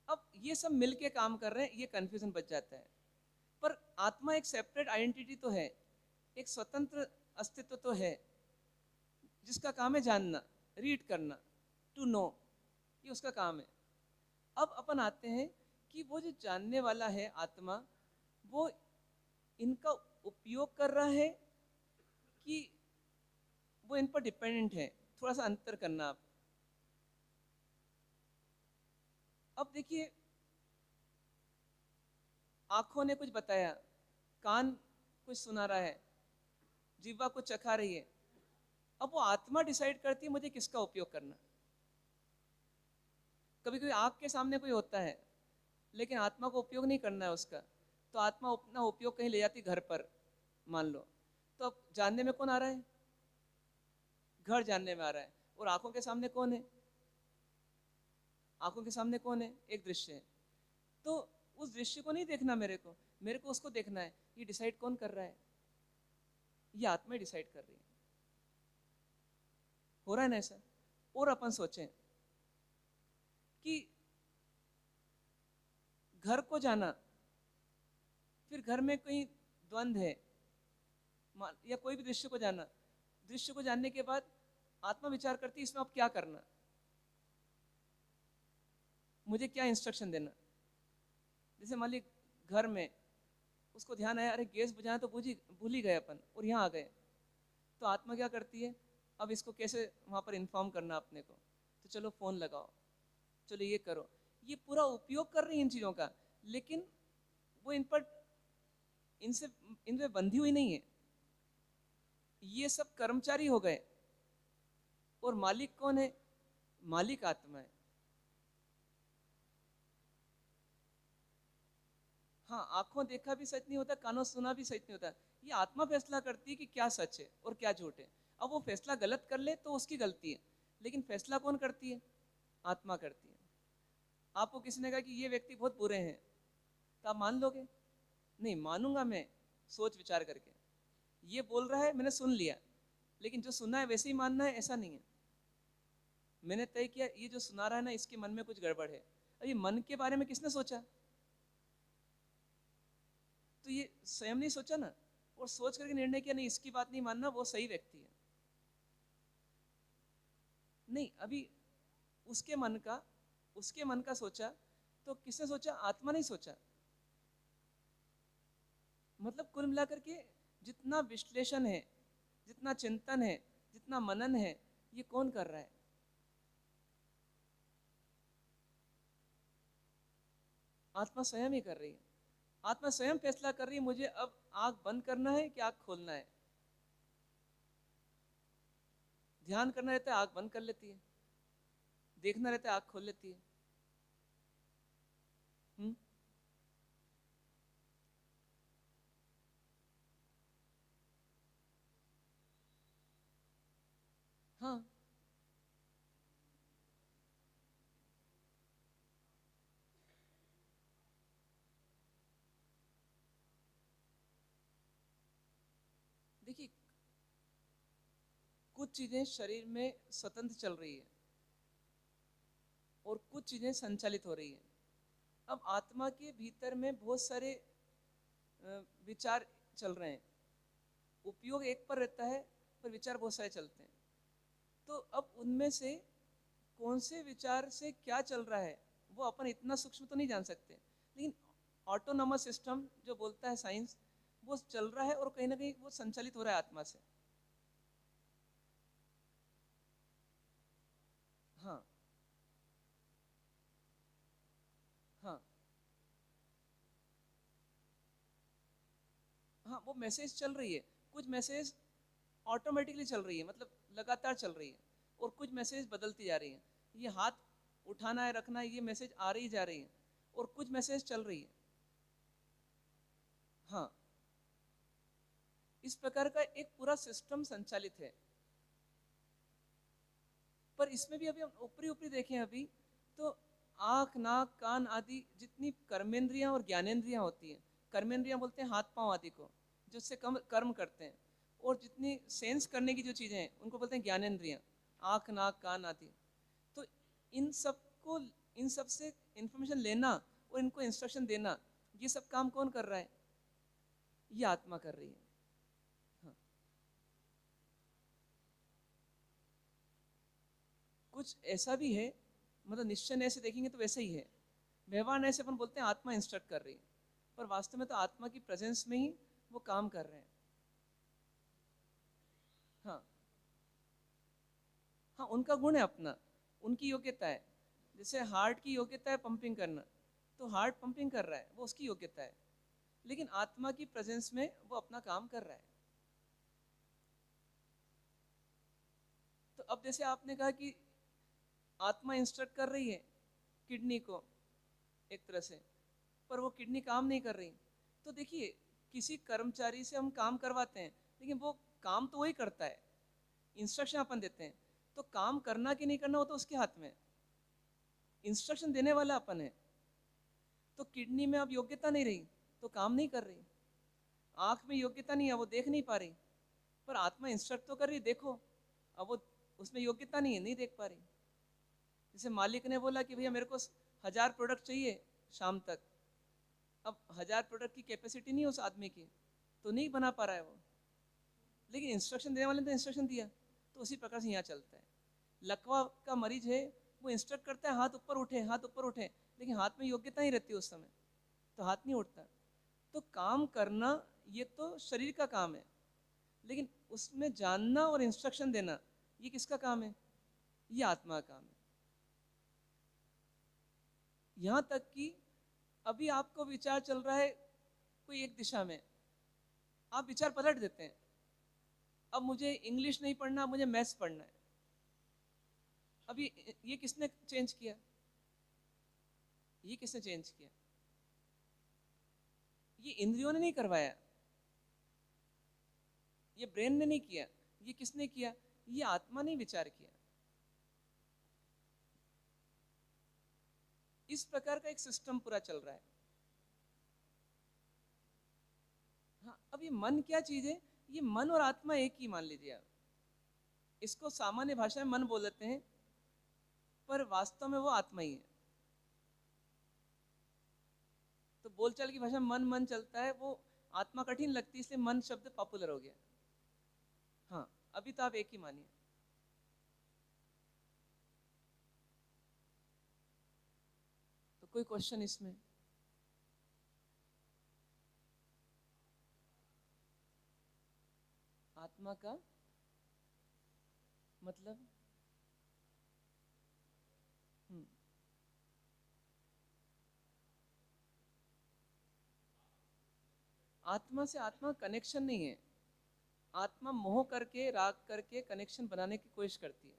अब ये सब मिलके काम कर रहे हैं, ये कंफ्यूजन बच जाता है। पर आत्मा एक सेपरेट आइडेंटिटी तो है, एक स्वतंत्र अस्तित्व तो है, जिसका काम है जानना, रीड करना, टू नो, ये उसका काम है। अब अपन आते हैं कि वो जो जानने वाला है आत्मा, वो इनका उपयोग कर रहा है कि वो इन पर डिपेंडेंट है। थोड़ा सा अंतर करना आप। अब देखिए, आंखों ने कुछ बताया, कान कुछ सुना रहा है, जीवा कुछ चखा रही है। अब वो आत्मा डिसाइड करती है मुझे किसका उपयोग करना। कभी कभी आँख के सामने कोई होता है लेकिन आत्मा को उपयोग नहीं करना है उसका, तो आत्मा अपना उपयोग कहीं ले जाती घर पर, मान लो। तो अब जानने में कौन आ रहा है, घर जानने में आ रहा है। और आंखों के सामने कौन है, आंखों के सामने कौन है, एक दृश्य है। तो उस दृश्य को नहीं देखना मेरे को उसको देखना है। ये डिसाइड कौन कर रहा है, ये आत्मा डिसाइड कर रही है। हो रहा है ना ऐसा। और अपन सोचें कि घर को जाना, फिर घर में कहीं द्वंद्व है, या कोई भी दृश्य को जाना, दृश्य को जानने के बाद आत्मा विचार करती है इसमें अब क्या करना, मुझे क्या इंस्ट्रक्शन देना। जैसे मान ली घर में उसको ध्यान आया, अरे गैस बुझाना तो भूल ही गए अपन, और यहाँ आ गए। तो आत्मा क्या करती है, अब इसको कैसे वहाँ पर इन्फॉर्म करना अपने को, तो चलो फ़ोन लगाओ, चलो ये करो। ये पूरा उपयोग कर रही है इन चीज़ों का, लेकिन वो इन पर, इनसे, इनमें बंधी हुई नहीं है। ये सब कर्मचारी हो गए, और मालिक कौन है, मालिक आत्मा है। हाँ, आंखों देखा भी सच नहीं होता, कानों सुना भी सच नहीं होता। ये आत्मा फैसला करती है कि क्या सच है और क्या झूठ है। अब वो फैसला गलत कर ले तो उसकी गलती है, लेकिन फैसला कौन करती है? आत्मा करती है। आपको किसी ने कहा कि ये व्यक्ति बहुत बुरे हैं, तो आप मान लोगे? नहीं मानूंगा मैं, सोच विचार करके। ये बोल रहा है, मैंने सुन लिया, लेकिन जो सुना है वैसे ही मानना है ऐसा नहीं है। मैंने तय किया ये जो सुना रहा है ना, इसके मन में कुछ गड़बड़ है। अब ये मन के बारे में किसने सोचा? तो ये स्वयं नहीं सोचा ना, और सोच करके निर्णय किया नहीं इसकी बात नहीं मानना, वो सही व्यक्ति है। नहीं, अभी उसके मन का सोचा, तो किसने सोचा? आत्मा नहीं सोचा। मतलब कुल मिलाकर के जितना विश्लेषण है, जितना चिंतन है, जितना मनन है, ये कौन कर रहा है? आत्मा स्वयं ही कर रही है। आत्मा स्वयं फैसला कर रही है मुझे अब आंख बंद करना है कि आंख खोलना है। ध्यान करना रहता है, आंख बंद कर लेती है। देखना रहता है, आंख खोल लेती है। हुँ? हाँ। देखिए, कुछ चीजें शरीर में स्वतंत्र चल रही है और कुछ चीजें संचालित हो रही है। अब आत्मा के भीतर में बहुत सारे विचार चल रहे हैं। उपयोग एक पर रहता है, पर विचार बहुत सारे चलते हैं। तो अब उनमें से कौन से विचार से क्या चल रहा है, वो अपन इतना सूक्ष्म तो नहीं जान सकते, लेकिन ऑटोनॉमस सिस्टम जो बोलता है साइंस, वो चल रहा है और कहीं ना कहीं वो संचालित हो रहा है आत्मा से। हाँ। हाँ। हाँ, वो मैसेज चल रही है। कुछ मैसेज ऑटोमेटिकली चल रही है, मतलब लगातार चल रही है, और कुछ मैसेज बदलती जा रही है। ये हाथ उठाना है, रखना है, ये मैसेज आ रही जा रही है, और कुछ मैसेज चल रही है। हाँ, इस प्रकार का एक पूरा सिस्टम संचालित है। पर इसमें भी अभी हम ऊपरी ऊपरी देखें अभी, तो आंख, नाक, कान आदि जितनी कर्मेंद्रियां और ज्ञानेंद्रियां होती हैं, कर्मेंद्रियां बोलते हैं हाथ पांव आदि को, जिससे कम कर्म करते हैं, और जितनी सेंस करने की जो चीजें हैं उनको बोलते हैं ज्ञानेंद्रियां, आंख, नाक, कान आदि। तो इन सबको, इन सब से इंफॉर्मेशन लेना और इनको इंस्ट्रक्शन देना, ये सब काम कौन कर रहा है? ये आत्मा कर रही है। हाँ। कुछ ऐसा भी है, मतलब निश्चय नय से देखेंगे तो वैसे ही है। व्यवहार नय से अपन बोलते हैं आत्मा इंस्ट्रक्ट कर रही है, पर वास्तव में तो आत्मा की प्रेजेंस में ही वो काम कर रहे हैं। हाँ। हाँ, उनका गुण है अपना, उनकी योग्यता है। जैसे हार्ट की योग्यता है पंपिंग करना, तो हार्ट पंपिंग कर रहा है, वो उसकी योग्यता है। लेकिन आत्मा की प्रेजेंस में वो अपना काम कर रहा है। तो अब जैसे आपने कहा कि आत्मा इंस्ट्रक्ट कर रही है किडनी को एक तरह से, पर वो किडनी काम नहीं कर रही। तो देखिए, किसी कर्मचारी से हम काम करवाते हैं, लेकिन वो काम तो वही करता है, इंस्ट्रक्शन अपन देते हैं। तो काम करना कि नहीं करना वो तो उसके हाथ में है, इंस्ट्रक्शन देने वाला अपन है। तो किडनी में अब योग्यता नहीं रही तो काम नहीं कर रही, आंख में योग्यता नहीं है, वो देख नहीं पा रही, पर आत्मा इंस्ट्रक्ट तो कर रही, देखो। अब वो, उसमें योग्यता नहीं है, नहीं देख पा रही। जैसे मालिक ने बोला कि भैया मेरे को 1000 प्रोडक्ट चाहिए शाम तक। अब 1000 प्रोडक्ट की कैपेसिटी नहीं है उस आदमी की, तो नहीं बना पा रहा है वो, लेकिन इंस्ट्रक्शन देने वाले ने तो इंस्ट्रक्शन दिया। तो उसी प्रकार से यहाँ चलता है। लकवा का मरीज है, वो इंस्ट्रक्ट करता है हाथ ऊपर उठे, हाथ ऊपर उठे, लेकिन हाथ में योग्यता नहीं रहती उस समय, तो हाथ नहीं उठता। तो काम करना ये तो शरीर का काम है, लेकिन उसमें जानना और इंस्ट्रक्शन देना ये किसका काम है? ये आत्मा का काम है। यहाँ तक कि अभी आपको विचार चल रहा है कोई एक दिशा में, आप विचार पलट देते हैं। अब मुझे इंग्लिश नहीं पढ़ना, मुझे मैथ्स पढ़ना है। अभी ये किसने चेंज किया? ये किसने चेंज किया? ये इंद्रियों ने नहीं करवाया, ये ब्रेन ने नहीं किया, ये किसने किया? ये आत्मा ने विचार किया। इस प्रकार का एक सिस्टम पूरा चल रहा है। हाँ, अब ये मन क्या चीज है? ये मन और आत्मा एक ही मान लीजिए आप। इसको सामान्य भाषा में मन बोल देते हैं, पर वास्तव में वो आत्मा ही है। तो बोलचाल की भाषा में मन मन चलता है, वो आत्मा कठिन लगती है, इसलिए मन शब्द पॉपुलर हो गया। हाँ, अभी तो आप एक ही मानिए। तो कोई क्वेश्चन इसमें? आत्मा का मतलब? हम्म, आत्मा से आत्मा कनेक्शन नहीं है। आत्मा मोह करके, राग करके कनेक्शन बनाने की कोशिश करती है।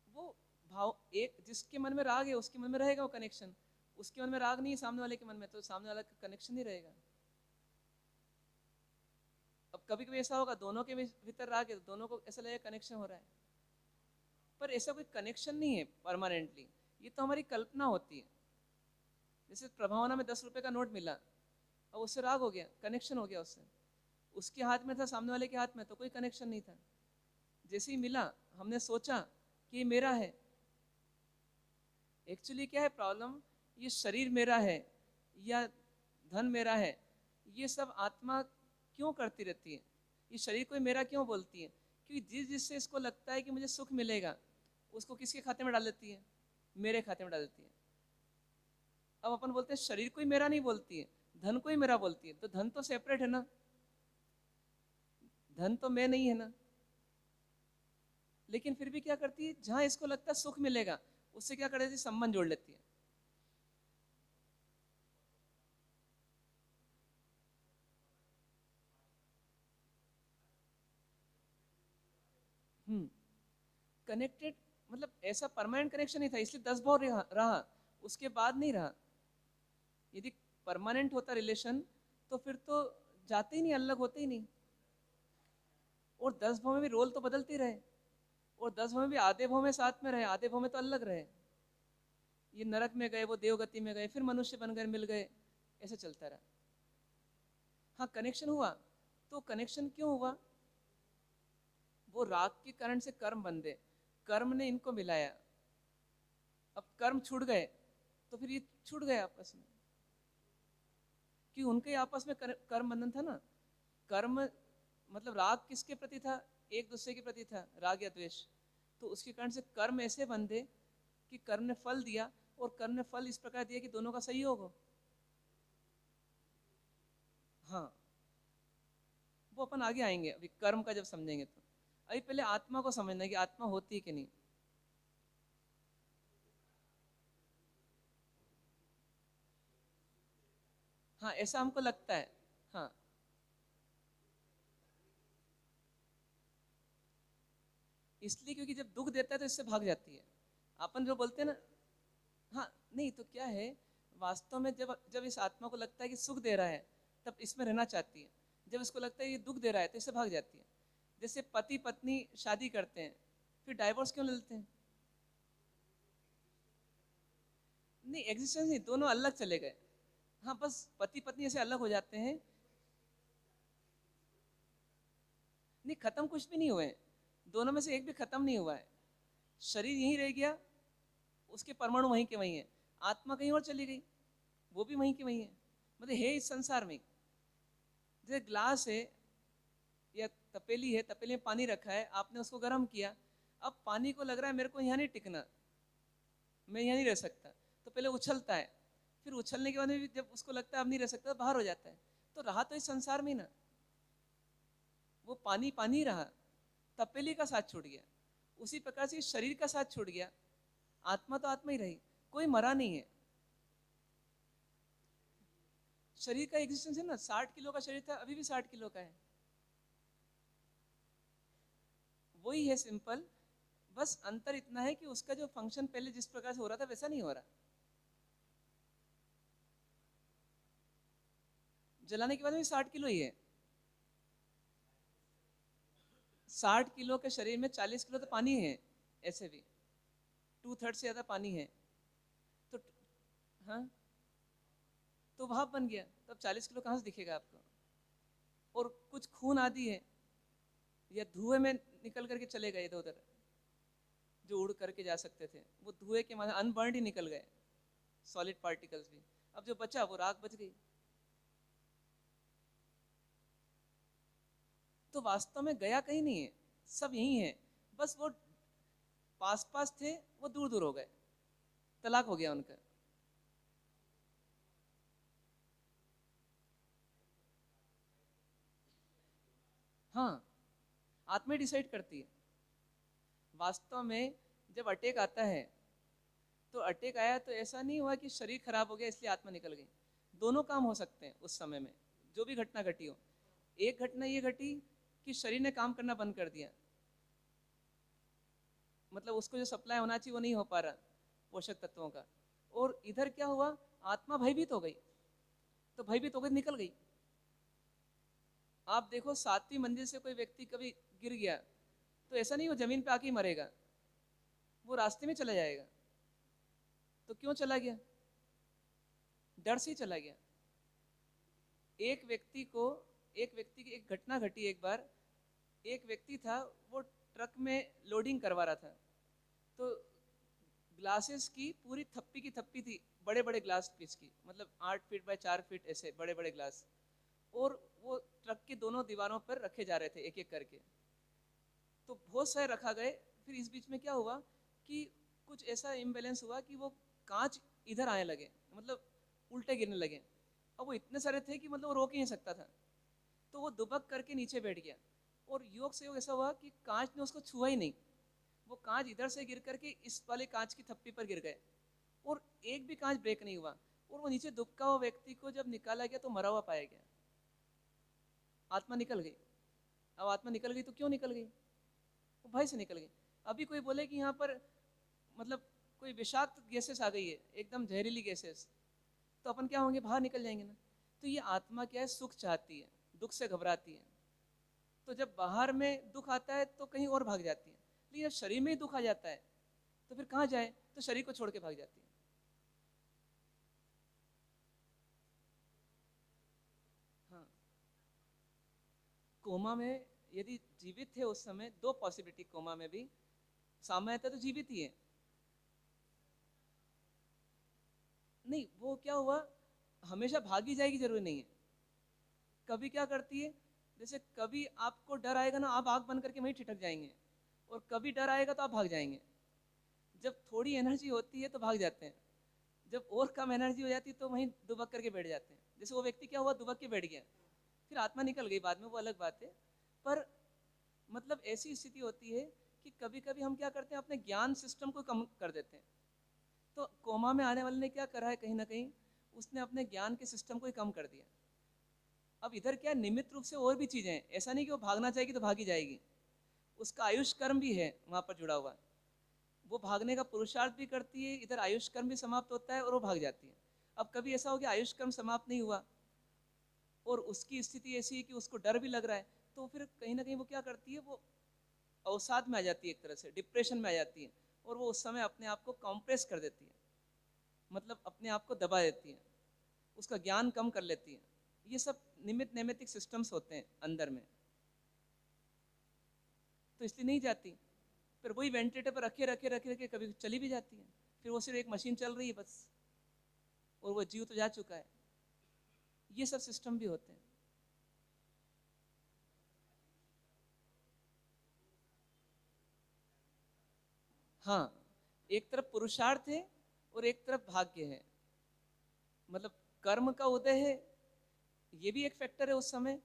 वो भाव, एक जिसके मन में राग है उसके मन में रहेगा वो कनेक्शन। उसके मन में राग नहीं है सामने वाले के मन में, तो सामने वाला का कनेक्शन नहीं रहेगा। अब कभी कभी ऐसा होगा दोनों के भीतर राग है तो दोनों को ऐसा लगेगा कनेक्शन हो रहा है, पर ऐसा कोई कनेक्शन नहीं है परमानेंटली। ये तो हमारी कल्पना होती है। जैसे प्रभावना में 10 रुपए का नोट मिला, अब उससे राग हो गया, कनेक्शन हो गया उससे। उसके हाथ में था, सामने वाले के हाथ में तो कोई कनेक्शन नहीं था। जैसे ही मिला हमने सोचा कि ये मेरा है। एक्चुअली क्या है प्रॉब्लम? ये शरीर मेरा है या धन मेरा है, ये सब आत्मा क्यों करती रहती है? ये शरीर को मेरा क्यों बोलती है? क्योंकि जिस जिससे इसको लगता है कि मुझे सुख मिलेगा, उसको किसके खाते में डाल देती है? मेरे खाते में डाल देती है। अब अपन बोलते हैं शरीर को ही मेरा नहीं बोलती है, धन को ही मेरा बोलती है, तो धन तो सेपरेट है ना, धन तो मैं नहीं है ना। लेकिन फिर भी क्या करती है, जहां इसको लगता है सुख मिलेगा, उससे क्या कर देती है? संबंध जोड़ लेती है। कनेक्टेड मतलब ऐसा परमानेंट कनेक्शन नहीं था, इसलिए 10 भाव रहा, उसके बाद नहीं रहा। यदि परमानेंट होता रिलेशन तो फिर तो जाते ही नहीं, अलग होते ही नहीं। और 10 भाव में भी रोल तो बदलते रहे, और 10 भाव में भी आधे भाव में साथ में रहे, आधे भाव में तो अलग रहे। ये नरक में गए, वो देवगति में गए, फिर मनुष्य बन गए, मिल गए, ऐसे चलता रहा। हाँ, कनेक्शन हुआ। तो कनेक्शन क्यों हुआ? वो राग के कारण से कर्म बन गए, कर्म ने इनको मिलाया। अब कर्म छूट गए तो फिर ये छूट गए आपस में, कि उनके आपस में कर्म बंधन था ना। कर्म मतलब राग किसके प्रति था? एक दूसरे के प्रति था, राग या द्वेष। तो उसके कारण से कर्म ऐसे बंधे कि कर्म ने फल दिया, और कर्म ने फल इस प्रकार दिया कि दोनों का सहयोग हो। हाँ, वो अपन आगे आएंगे, अभी कर्म का जब समझेंगे तो। अभी पहले आत्मा को समझना है कि आत्मा होती है कि नहीं। हाँ, ऐसा हमको लगता है। हाँ, इसलिए क्योंकि जब दुख देता है तो इससे भाग जाती है। अपन जो बोलते हैं ना, हाँ नहीं तो क्या है, वास्तव में जब जब इस आत्मा को लगता है कि सुख दे रहा है, तब इसमें रहना चाहती है। जब इसको लगता है ये दुख दे रहा है तो इससे भाग जाती है। जैसे पति पत्नी शादी करते हैं, फिर डाइवोर्स क्यों ले लेते हैं? नहीं, एग्जिस्टेंस नहीं, दोनों अलग चले गए। हाँ, बस पति पत्नी ऐसे अलग हो जाते हैं। नहीं, खत्म कुछ भी नहीं हुए हैं, दोनों में से एक भी खत्म नहीं हुआ है। शरीर यहीं रह गया, उसके परमाणु वहीं के वहीं है। आत्मा कहीं और चली गई, वो भी वहीं की वहीं है। मतलब है इस संसार में। जैसे ग्लास है या तपेली है, तपेली में पानी रखा है, आपने उसको गर्म किया। अब पानी को लग रहा है मेरे को यहाँ नहीं टिकना, मैं यहाँ नहीं रह सकता, तो पहले उछलता है। फिर उछलने के बाद में भी जब उसको लगता है अब नहीं रह सकता, तो बाहर हो जाता है। तो रहा तो इस संसार में ही ना, वो पानी पानी रहा, तपेली का साथ छूट गया। उसी प्रकार से शरीर का साथ छूट गया, आत्मा तो आत्मा ही रही, कोई मरा नहीं है। शरीर का एग्जिस्टेंस है ना, 60 किलो का शरीर था, अभी भी 60 किलो का है, वही है सिंपल। बस अंतर इतना है कि उसका जो फंक्शन पहले जिस प्रकार से हो रहा था वैसा नहीं हो रहा। जलाने के बाद भी 60 किलो ही है। 60 किलो के शरीर में 40 किलो तो पानी है, ऐसे भी 2/3 से ज़्यादा पानी है। तो हाँ, तो भाप बन गया, तो अब 40 किलो कहाँ से दिखेगा आपको? और कुछ खून आदि है या धुएं में निकल करके चले गए इधर उधर, जो उड़ करके जा सकते थे, वो धुएं के माध्यम अनबर्न्ड ही निकल गए, सॉलिड पार्टिकल्स भी। अब जो बचा वो राख बच गई। तो वास्तव में गया कहीं नहीं है, सब यही है, बस वो पास पास थे, वो दूर दूर हो गए, तलाक हो गया उनका। हाँ, आत्मा डिसाइड करती है। वास्तव में जब अटैक आता है, तो अटैक आया तो ऐसा नहीं हुआ कि शरीर खराब हो गया इसलिए आत्मा निकल गई। दोनों काम हो सकते हैं उस समय में, जो भी घटना घटी हो। एक घटना ये घटी कि शरीर ने काम करना बंद कर दिया, मतलब उसको जो सप्लाई होना चाहिए वो नहीं हो पा रहा पोषक तत्वों का। और इधर क्या हुआ, आत्मा भयभीत हो गई, तो भयभीत होकर निकल गई। आप देखो 7वीं मंजिल से कोई व्यक्ति कभी गिर गया, तो ऐसा नहीं वो जमीन पे आके ही मरेगा, वो रास्ते में चला जाएगा। तो क्यों चला गया? डर से ही चला गया। एक व्यक्ति को, एक व्यक्ति की एक घटना घटी एक बार। एक व्यक्ति था, वो ट्रक में लोडिंग करवा रहा था, तो ग्लासेस की पूरी थप्पी की थप्पी थी, बड़े बड़े ग्लास पीस की, मतलब 8 फीट बाय 4 फीट ऐसे बड़े बड़े ग्लास। और वो ट्रक की दोनों दीवारों पर रखे जा रहे थे एक एक करके, तो बहुत सारे रखा गए। फिर इस बीच में क्या हुआ कि कुछ ऐसा इम्बेलेंस हुआ कि वो कांच इधर आने लगे, मतलब उल्टे गिरने लगे। अब वो इतने सारे थे कि मतलब वो रोक ही नहीं सकता था, तो वो दुबक करके नीचे बैठ गया। और योग से योग ऐसा हुआ कि कांच ने उसको छुआ ही नहीं, वो कांच इधर से गिर करके इस वाले कांच की थप्पी पर गिर गए, और एक भी कांच ब्रेक नहीं हुआ। और वो नीचे दुबका हुआ व्यक्ति को जब निकाला गया तो मरा हुआ पाया गया। आत्मा निकल गई। अब आत्मा निकल गई तो क्यों निकल गई? वो भय से निकल गई। अभी कोई बोले कि यहाँ पर मतलब कोई विषाक्त गैसेस आ गई है, एकदम जहरीली गैसेस, तो अपन क्या होंगे, बाहर निकल जाएंगे ना। तो ये आत्मा क्या है, सुख चाहती है, दुख से घबराती है। तो जब बाहर में दुख आता है तो कहीं और भाग जाती है, लेकिन जब शरीर में ही दुख आ जाता है तो फिर कहाँ जाए, तो शरीर को छोड़ के भाग जाती है। हाँ, कोमा में यदि जीवित थे उस समय, दो पॉसिबिलिटी कोमा में भी, सामान्यतः तो जीवित ही है। नहीं, वो क्या हुआ, हमेशा भागी जाएगी जरूरी नहीं है। कभी क्या करती है, जैसे कभी आपको डर आएगा ना, आप आंख बंद करके वहीं ठिठक जाएंगे, और कभी डर आएगा तो आप भाग जाएंगे। जब थोड़ी एनर्जी होती है तो भाग जाते हैं, जब और कम एनर्जी हो जाती है तो वहीं दुबक करके बैठ जाते हैं। जैसे वो व्यक्ति क्या हुआ, दुबक के बैठ गया, फिर आत्मा निकल गई बाद में, वो अलग बात है। पर मतलब ऐसी स्थिति होती है कि कभी कभी हम क्या करते हैं, अपने ज्ञान सिस्टम को कम कर देते हैं। तो कोमा में आने वाले ने क्या करा है, कहीं ना कहीं उसने अपने ज्ञान के सिस्टम को ही कम कर दिया। अब इधर क्या निमित्त रूप से और भी चीजें हैं, ऐसा नहीं कि वो भागना चाहेगी तो भागी जाएगी, उसका आयुष कर्म भी है वहां पर जुड़ा हुआ। वो भागने का पुरुषार्थ भी करती है, इधर आयुष कर्म भी समाप्त होता है और वो भाग जाती है। अब कभी ऐसा हो गया आयुष कर्म समाप्त नहीं हुआ और उसकी स्थिति ऐसी है कि उसको डर भी लग रहा है, तो फिर कहीं ना कहीं वो क्या करती है, वो अवसाद में आ जाती है, एक तरह से डिप्रेशन में आ जाती है, और वो उस समय अपने आप को कॉम्प्रेस कर देती है, मतलब अपने आप को दबा देती है, उसका ज्ञान कम कर लेती है। ये सब निमित्त नैमित्तिक सिस्टम्स होते हैं अंदर में, तो इसलिए नहीं जाती। फिर वही वेंटिलेटर पर रखे रखे रखे रखे कभी चली भी जाती है, फिर वो सिर्फ एक मशीन चल रही है बस, और वो जीव तो जा चुका है। ये सब सिस्टम भी होते हैं। हाँ, एक तरफ पुरुषार्थ है और एक तरफ भाग्य है, मतलब कर्म का उदय है, ये भी एक फैक्टर है उस समय,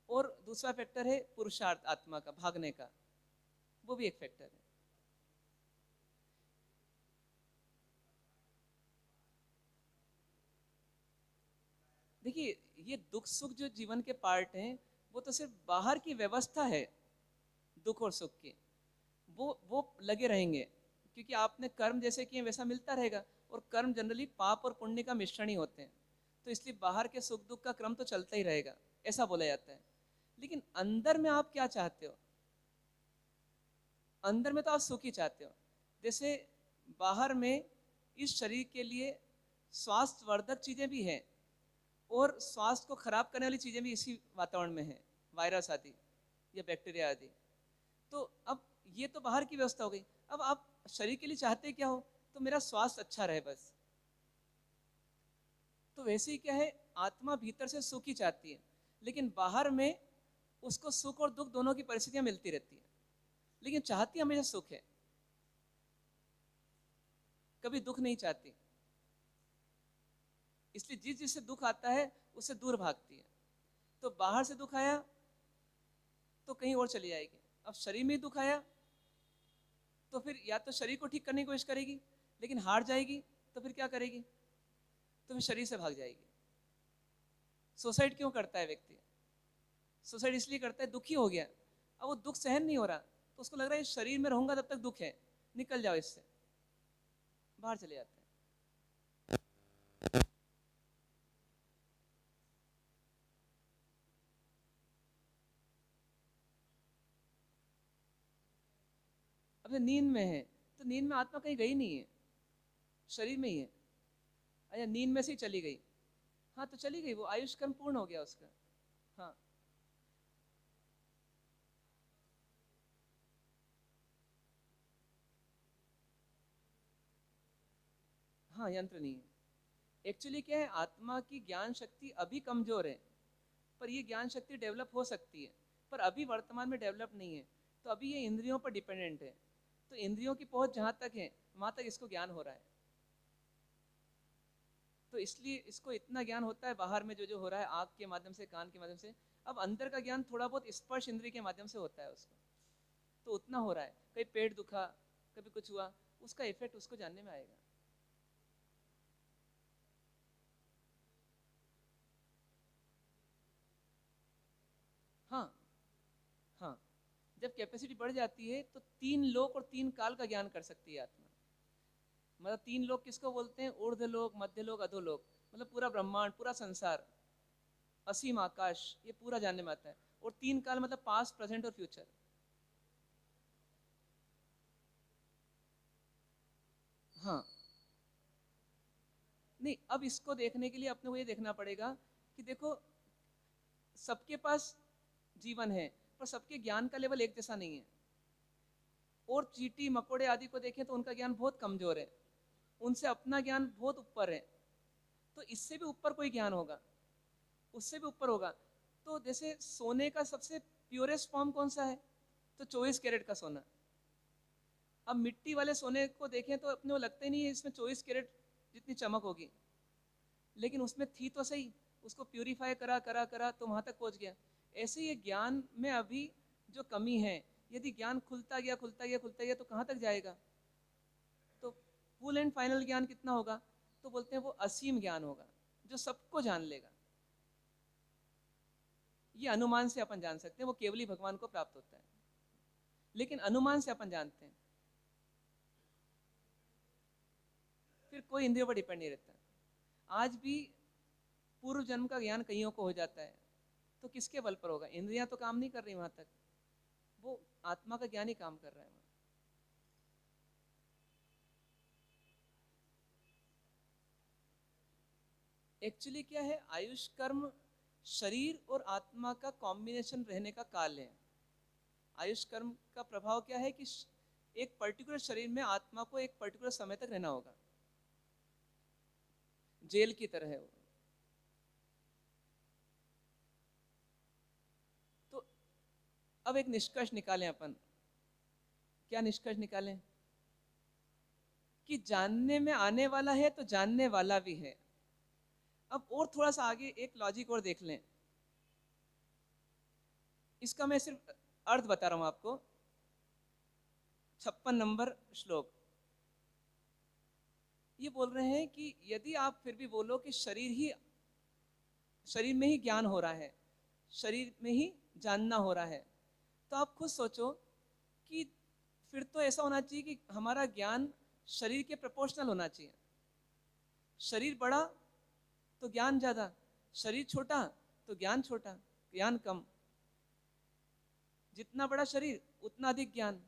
और दूसरा फैक्टर है पुरुषार्थ आत्मा का भागने का, वो भी एक फैक्टर है। देखिए, ये दुख सुख जो जीवन के पार्ट हैं, वो तो सिर्फ बाहर की व्यवस्था है, दुख और सुख की, वो लगे रहेंगे, क्योंकि आपने कर्म जैसे किए वैसा मिलता रहेगा, और कर्म जनरली पाप और पुण्य का मिश्रण ही होते हैं, तो इसलिए बाहर के सुख दुख का क्रम तो चलता ही रहेगा, ऐसा बोला जाता है। लेकिन अंदर में आप क्या चाहते हो, अंदर में तो आप सुख ही चाहते हो। जैसे बाहर में इस शरीर के लिए स्वास्थ्यवर्धक चीजें भी हैं और स्वास्थ्य को खराब करने वाली चीजें भी इसी वातावरण में हैं, वायरस आदि या बैक्टीरिया आदि। तो अब ये तो बाहर की व्यवस्था हो गई। अब आप शरीर के लिए चाहते क्या हो? तो मेरा स्वास्थ्य अच्छा रहे बस। तो वैसे ही क्या है, आत्मा भीतर से सुख ही चाहती है, लेकिन बाहर में उसको सुख और दुख दोनों की परिस्थितियां मिलती रहती है, लेकिन चाहती हमेशा सुख है, कभी दुख नहीं चाहती। इसलिए जिस जिससे दुख आता है उससे दूर भागती है। तो बाहर से दुख आया तो कहीं और चली जाएगी। अब शरीर में ही दुख आया तो फिर या तो शरीर को ठीक करने की कोशिश करेगी, लेकिन हार जाएगी तो फिर क्या करेगी? तो फिर शरीर से भाग जाएगी। सुसाइड क्यों करता है व्यक्ति? सुसाइड इसलिए करता है, दुखी हो गया, अब वो दुख सहन नहीं हो रहा, तो उसको लग रहा है शरीर में रहूंगा तब तक दुख है, निकल जाओ इससे, बाहर चले जाते हैं। अब नींद में है तो नींद में आत्मा कहीं गई नहीं है, शरीर में ही है। अच्छा, नींद में से ही चली गई, हाँ तो चली गई, वो आयुष कर्म पूर्ण हो गया उसका। हाँ, हाँ यंत्र नहीं है। एक्चुअली क्या है, आत्मा की ज्ञान शक्ति अभी कमजोर है, पर ये ज्ञान शक्ति डेवलप हो सकती है, पर अभी वर्तमान में डेवलप नहीं है। तो अभी ये इंद्रियों पर डिपेंडेंट है। तो इंद्रियों की पहुंच जहां तक है वहां तक इसको ज्ञान हो रहा है। तो इसलिए इसको इतना ज्ञान होता है बाहर में जो जो हो रहा है, आँख के माध्यम से, कान के माध्यम से। अब अंदर का ज्ञान थोड़ा बहुत स्पर्श इंद्रिय के माध्यम से होता है उसको, तो उतना हो रहा है। कहीं पेट दुखा, कभी कुछ हुआ, उसका इफेक्ट उसको जानने में आएगा। हाँ, हाँ, जब कैपेसिटी बढ़ जाती है तो 3 लोक और 3 काल का ज्ञान कर सकती है आत्मा। मतलब 3 लोक किसको बोलते हैं? ऊर्ध्व लोक, मध्य लोक, अधोलोक। मतलब पूरा ब्रह्मांड, पूरा संसार, असीम आकाश, ये पूरा जानने में आता है। और 3 काल मतलब पास्ट, प्रेजेंट और फ्यूचर। हाँ, नहीं, अब इसको देखने के लिए अपने को ये देखना पड़ेगा कि देखो, सबके पास जीवन है, पर सबके ज्ञान का लेवल एक जैसा नहीं है। और चींटी मकोड़े आदि को देखें तो उनका ज्ञान बहुत कमजोर है, उनसे अपना ज्ञान बहुत ऊपर है। तो इससे भी ऊपर कोई ज्ञान होगा, उससे भी ऊपर होगा। तो जैसे सोने का सबसे प्योरेस्ट फॉर्म कौन सा है? तो 24 कैरेट का सोना। अब मिट्टी वाले सोने को देखें तो अपने को लगता ही नहीं है इसमें 24 कैरेट जितनी चमक होगी, लेकिन उसमें थी तो सही, उसको प्यूरिफाई करा करा करा तो वहां तक पहुंच गया। ऐसे ये ज्ञान में अभी जो कमी है, यदि ज्ञान खुलता गया खुलता गया खुलता गया तो कहाँ तक जाएगा? तो फुल एंड फाइनल ज्ञान कितना होगा? तो बोलते हैं वो असीम ज्ञान होगा, जो सबको जान लेगा। ये अनुमान से अपन जान सकते हैं, वो केवल ही भगवान को प्राप्त होता है, लेकिन अनुमान से अपन जानते हैं। फिर कोई इंद्रियों पर डिपेंड नहीं रहता। आज भी पूर्व जन्म का ज्ञान कईयों को हो जाता है, तो किसके बल पर होगा? इंद्रियां तो काम नहीं कर रही वहां तक, वो आत्मा का ज्ञान ही काम कर रहा है वहां। एक्चुअली क्या है, आयुष कर्म शरीर और आत्मा का कॉम्बिनेशन रहने का काल है। आयुष कर्म का प्रभाव क्या है कि एक पर्टिकुलर शरीर में आत्मा को एक पर्टिकुलर समय तक रहना होगा, जेल की तरह है वो। तो अब एक निष्कर्ष निकालें अपन। क्या निष्कर्ष निकालें? कि जानने में आने वाला है तो जानने वाला भी है। अब और थोड़ा सा आगे एक लॉजिक और देख लें। इसका मैं सिर्फ अर्थ बता रहा हूं आपको। 56 नंबर श्लोक ये बोल रहे हैं कि यदि आप फिर भी बोलो कि शरीर में ही ज्ञान हो रहा है, शरीर में ही जानना हो रहा है, तो आप खुद सोचो कि फिर तो ऐसा होना चाहिए कि हमारा ज्ञान शरीर के प्रोपोर्शनल होना चाहिए। शरीर बड़ा तो ज्ञान ज्यादा, शरीर छोटा तो ज्ञान छोटा, ज्ञान कम। जितना बड़ा शरीर उतना अधिक ज्ञान।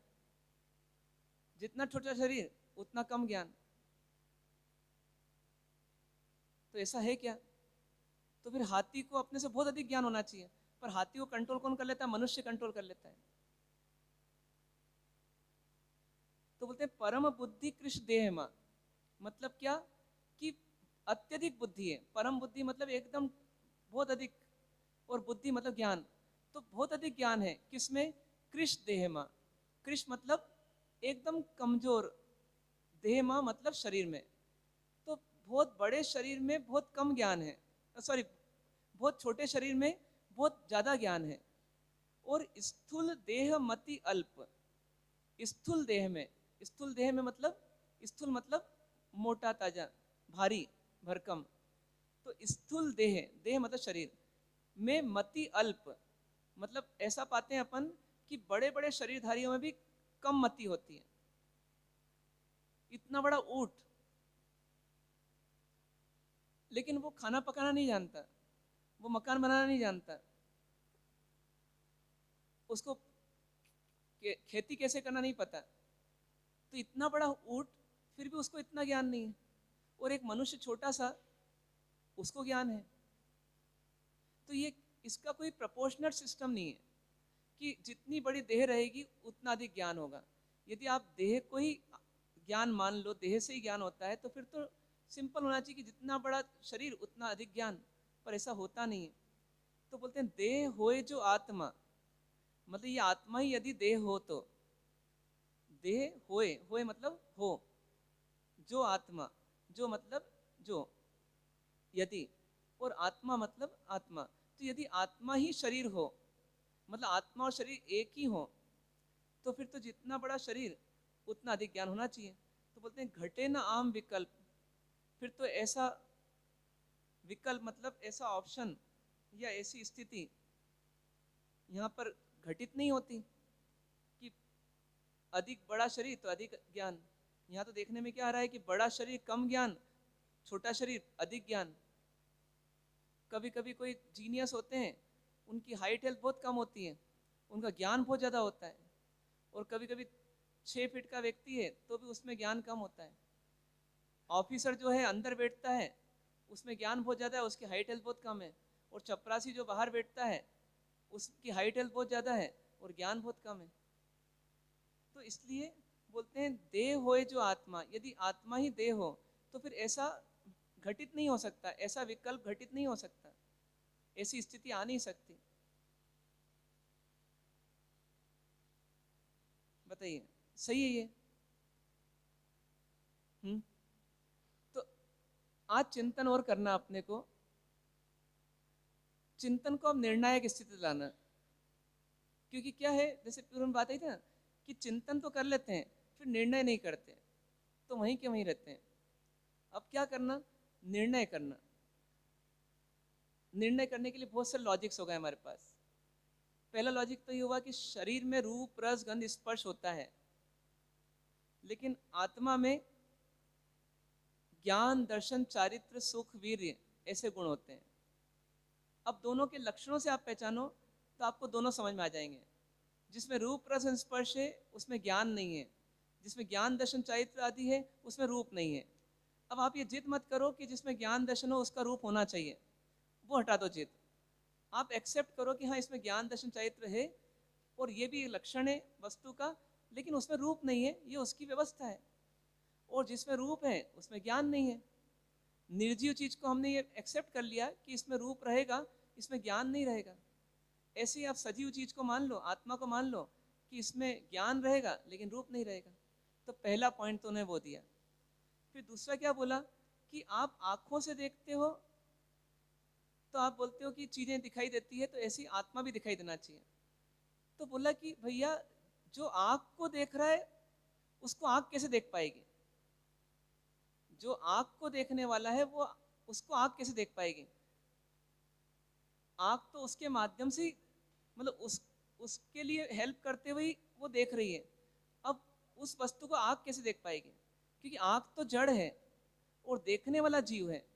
जितना छोटा शरीर उतना कम ज्ञान। तो ऐसा है क्या? तो फिर हाथी को अपने से बहुत अधिक ज्ञान होना चाहिए, पर हाथी को कंट्रोल कौन कर लेता है? मनुष्य कंट्रोल कर लेता है। तो बोलते हैं परम बुद्धि कृष्ण देह मा, मतलब क्या कि अत्यधिक बुद्धि है। परम बुद्धि मतलब एकदम बहुत अधिक, और बुद्धि मतलब ज्ञान। तो बहुत अधिक ज्ञान है किसमें? कृष्ण देह मा। कृष्ण मतलब एकदम कमजोर, देह मा मतलब शरीर में। तो बहुत बड़े शरीर में बहुत कम ज्ञान है, सॉरी बहुत छोटे शरीर में बहुत ज्यादा ज्ञान है। और स्थूल देह मति अल्प। स्थूल देह में, स्थूल देह में मतलब, स्थूल मतलब मोटा ताजा भारी भरकम। तो स्थूल देह, देह मतलब शरीर में मति अल्प, मतलब ऐसा पाते हैं अपन कि बड़े बड़े शरीरधारियों में भी कम मति होती है। इतना बड़ा ऊंट, लेकिन वो खाना पकाना नहीं जानता, वो मकान बनाना नहीं जानता, उसको खेती कैसे करना नहीं पता। तो इतना बड़ा ऊंट, फिर भी उसको इतना ज्ञान नहीं है। और एक मनुष्य छोटा सा, उसको ज्ञान है। तो ये इसका कोई प्रोपोर्शनल सिस्टम नहीं है कि जितनी बड़ी देह रहेगी उतना अधिक ज्ञान होगा। यदि आप देह को ही ज्ञान मान लो, देह से ही ज्ञान होता है, तो फिर तो सिंपल होना चाहिए कि जितना बड़ा शरीर उतना अधिक ज्ञान, पर ऐसा होता नहीं है। तो बोलते हैं देह होए जो आत्मा, मतलब ये आत्मा ही यदि देह हो तो, देह होए, होए मतलब हो, जो आत्मा, जो मतलब जो, यदि, और आत्मा मतलब आत्मा। तो यदि आत्मा ही शरीर हो, मतलब आत्मा और शरीर एक ही हो, तो फिर तो जितना बड़ा शरीर उतना अधिक ज्ञान होना चाहिए। तो बोलते हैं घटे न आम विकल्प। फिर तो ऐसा विकल्प मतलब ऐसा ऑप्शन या ऐसी स्थिति यहाँ पर घटित नहीं होती कि अधिक बड़ा शरीर तो अधिक ज्ञान। यहाँ तो देखने में क्या आ रहा है कि बड़ा शरीर कम ज्ञान, छोटा शरीर अधिक ज्ञान। कभी कभी कोई जीनियस होते हैं, उनकी हाइट हेल्थ बहुत कम होती है, उनका ज्ञान बहुत ज़्यादा होता है। और कभी कभी 6 फीट का व्यक्ति है तो भी उसमें ज्ञान कम होता है। ऑफिसर जो है अंदर बैठता है, उसमें ज्ञान बहुत ज़्यादा है, उसकी हाइट हेल्थ बहुत कम है। और चपरासी जो बाहर बैठता है, उसकी हाइट हेल्थ बहुत ज़्यादा है और ज्ञान बहुत कम है। तो इसलिए बोलते हैं देह होए जो आत्मा, यदि आत्मा ही देह हो तो फिर ऐसा घटित नहीं हो सकता, ऐसा विकल्प घटित नहीं हो सकता, ऐसी स्थिति आ नहीं सकती। बताइए, सही है ये? तो आज चिंतन और करना अपने को, चिंतन को अब निर्णायक स्थिति लाना। क्योंकि क्या है, जैसे पूर्व में बात आई थी ना कि चिंतन तो कर लेते हैं फिर निर्णय नहीं करते, तो वहीं के वहीं रहते हैं। अब क्या करना? निर्णय करना। निर्णय करने के लिए बहुत से लॉजिक्स हो गए हमारे पास। पहला लॉजिक तो ये हुआ कि शरीर में रूप रस गंध स्पर्श होता है, लेकिन आत्मा में ज्ञान दर्शन चारित्र सुख वीर्य ऐसे गुण होते हैं। अब दोनों के लक्षणों से आप पहचानो तो आपको दोनों समझ में आ जाएंगे। जिसमें रूप रस स्पर्श है उसमें ज्ञान नहीं है, जिसमें ज्ञान दर्शन चारित्र आदि है उसमें रूप नहीं है। अब आप ये जिद मत करो कि जिसमें ज्ञान दर्शन हो उसका रूप होना चाहिए, वो हटा दो जिद। आप एक्सेप्ट करो कि हाँ इसमें ज्ञान दर्शन चारित्र है और ये भी लक्षण है वस्तु का, लेकिन उसमें रूप नहीं है, ये उसकी व्यवस्था है। और जिसमें रूप है उसमें ज्ञान नहीं है। निर्जीव चीज को हमने ये एक्सेप्ट कर लिया कि इसमें रूप रहेगा, इसमें ज्ञान नहीं रहेगा। ऐसे ही आप सजीव चीज को मान लो, आत्मा को मान लो कि इसमें ज्ञान रहेगा लेकिन रूप नहीं रहेगा। तो पहला पॉइंट तो उन्हें वो दिया। फिर दूसरा क्या बोला कि आप आंखों से देखते हो तो आप बोलते हो कि चीजें दिखाई देती है, तो ऐसी आत्मा भी दिखाई देना चाहिए। तो बोला कि भैया जो आंख को देख रहा है उसको आंख कैसे देख पाएगी? जो आंख को देखने वाला है वो उसको आंख कैसे देख पाएगी? आंख तो उसके माध्यम से, मतलब उसके लिए हेल्प करते हुए वो देख रही है। अब उस वस्तु को आंख कैसे देख पाएगी? क्योंकि आंख तो जड़ है और देखने वाला जीव है।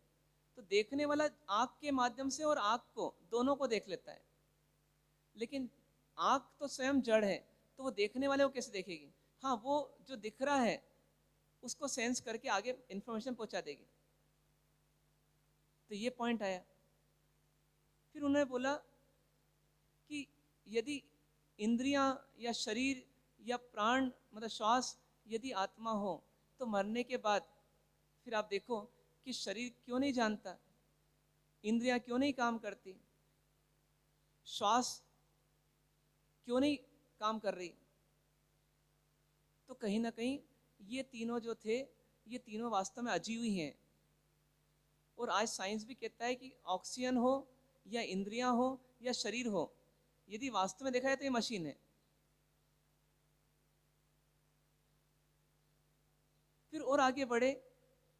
तो देखने वाला आंख के माध्यम से और आंख को दोनों को देख लेता है, लेकिन आंख तो स्वयं जड़ है, तो वो देखने वाले को कैसे देखेगी? हाँ, वो जो दिख रहा है उसको सेंस करके आगे इंफॉर्मेशन पहुंचा देगी। तो ये पॉइंट आया। फिर उन्होंने बोला कि यदि इंद्रियां या शरीर या प्राण मतलब श्वास यदि आत्मा हो, तो मरने के बाद फिर आप देखो कि शरीर क्यों नहीं जानता, इंद्रियां क्यों नहीं काम करती, श्वास क्यों नहीं काम कर रही। तो कहीं ना कहीं ये तीनों जो थे, ये तीनों वास्तव में अजीब ही हैं। और आज साइंस भी कहता है कि ऑक्सीजन हो या इंद्रियां हो या शरीर हो, यदि वास्तव में देखा जाए तो ये मशीन है। फिर और आगे बढ़े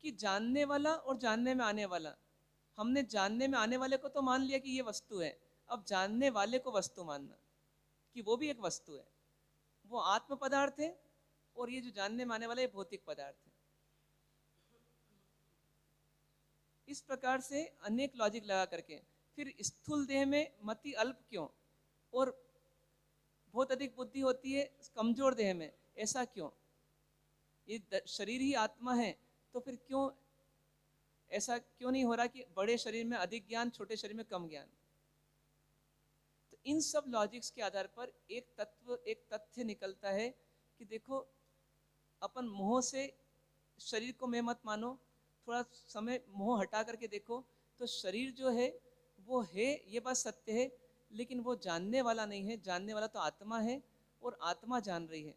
कि जानने वाला और जानने में आने वाला। हमने जानने में आने वाले को तो मान लिया कि ये वस्तु है, अब जानने वाले को वस्तु मानना कि वो भी एक वस्तु है। वो आत्म पदार्थ है और ये जो जानने में आने वाला ये भौतिक पदार्थ है। इस प्रकार से अनेक लॉजिक लगा करके फिर स्थूल देह में मति अल्प क्यों और बहुत अधिक बुद्धि होती है कमजोर देह में, ऐसा क्यों? ये शरीर ही आत्मा है, तो फिर क्यों ऐसा क्यों नहीं हो रहा कि बड़े शरीर में अधिक ज्ञान, छोटे शरीर में कम ज्ञान? तो इन सब लॉजिक्स के आधार पर एक तथ्य निकलता है कि देखो, अपन मोह से शरीर को मैं मत मानो, थोड़ा समय मोह हटा करके देखो तो शरीर जो है वो है, ये बात सत्य है, लेकिन वो जानने वाला नहीं है। जानने वाला तो आत्मा है और आत्मा जान रही है।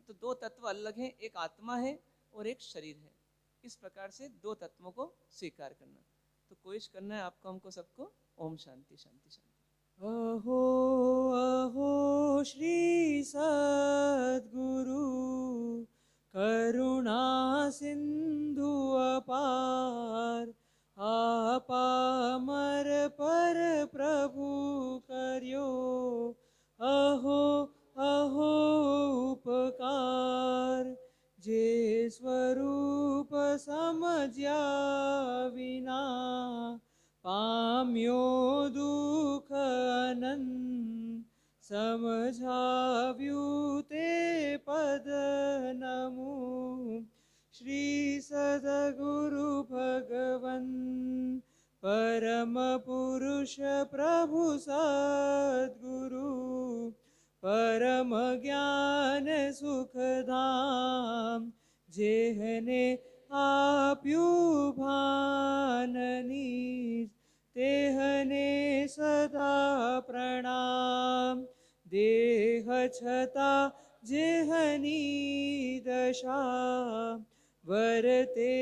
तो दो तत्व अलग हैं, एक आत्मा है और एक शरीर है। इस प्रकार से दो तत्वों को स्वीकार करना। तो कोशिश करना है आपको, हमको सबको। ओम शांति शांति शांति। अहो अहो श्री सद्गुरु करुणा सिंधु अपार, आपामर पर प्रभु करियो अहो अहो उपकार। जे स्वरूप समझ्या विना पाम्यो दुख अनंत, समझाव्यू ते पद नमु श्री सद्गुरु भगवन। परम पुरुष प्रभु सद्गुरु, परम ज्ञान सुख धाम, जेहने आप्यु भाननीस, तेहने सदा प्रणाम। देह छता जेहनी दशा, वरते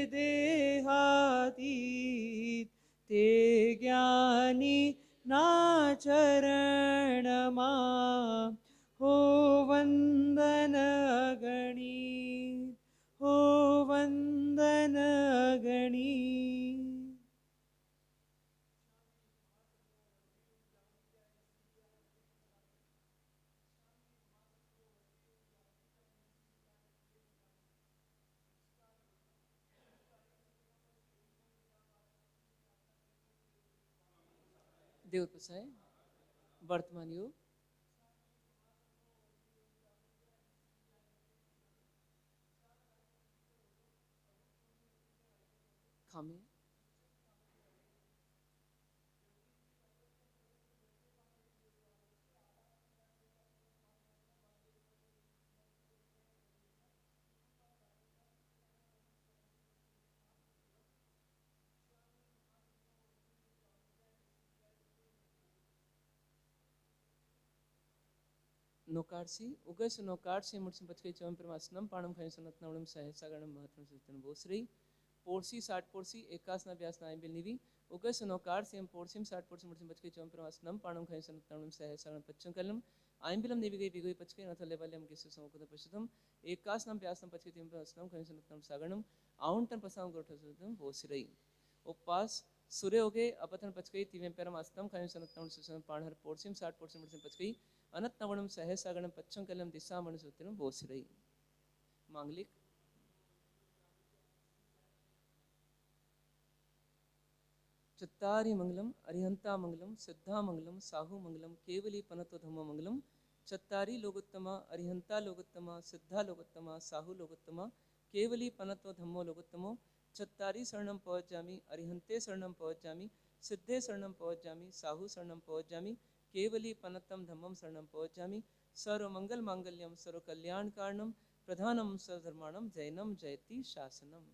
देहातीत, ते ज्ञानी नाचरण मा हो वंदन गणी, हो वंदन गणी। देव प्रसाय वर्तमान योग खामे नोकार्सी उगस नोकार्सी मुर्सी बचके चवम प्रमासनम पाणम खय सनतनवणम सहसागणम महत्वम सतन बोसरी पोरसी 60 पोरसी एकासना व्यासना आइम बिलनिवी उगस नोकार्सी हम पोरसीम 60 पोरसी मुर्सी बचके चवम प्रमासनम पाणम खय सनतनवणम सहसागणम पच्चम कलम आइम बिलम निवी गई बिगोई पचके नथ लेवलम किसे समोकद पशुतम एकासनम व्यासनम पचके तिम प्रमासनम खय सनतनम सागणम आउंटन पसाम गोठसतम बोसरी उपवास सूर्य हो गए अपथन पचकई तिवें पैरम अस्तम खय सनतनम सुसन पाणहर पोरसीम 60 पोरसी मुर्सी पचकई अनत नवणम सहसागणम पच्छम कलम दिशा मनुसूत्रम बोसरई मांगलिक चत्तारि मंगलम अरिहंता मंगलम सिद्धा मंगलम साहु मंगलम केवली पनतो धम्म मंगलम चत्तारी लोकोत्तमा अरिहंता लोकोत्तमा सिद्धा लोकोत्तमा साहु लोकोत्तमा केवली पनतो धम्मो लोकोत्तमो चत्तारी शरणम पहुँच जामी अरिहंते शरणम पहुँच जामी सिद्धे शरणम पहुँच जामी साहु शरणम पहुँच जामी केवली पनतम धम्मम शरणम पहुँच जामी सर्वमंगल मांगल्यम सर्व कल्याण कारणम प्रधानम सर्वधर्माणम जैनम जयति शासनम।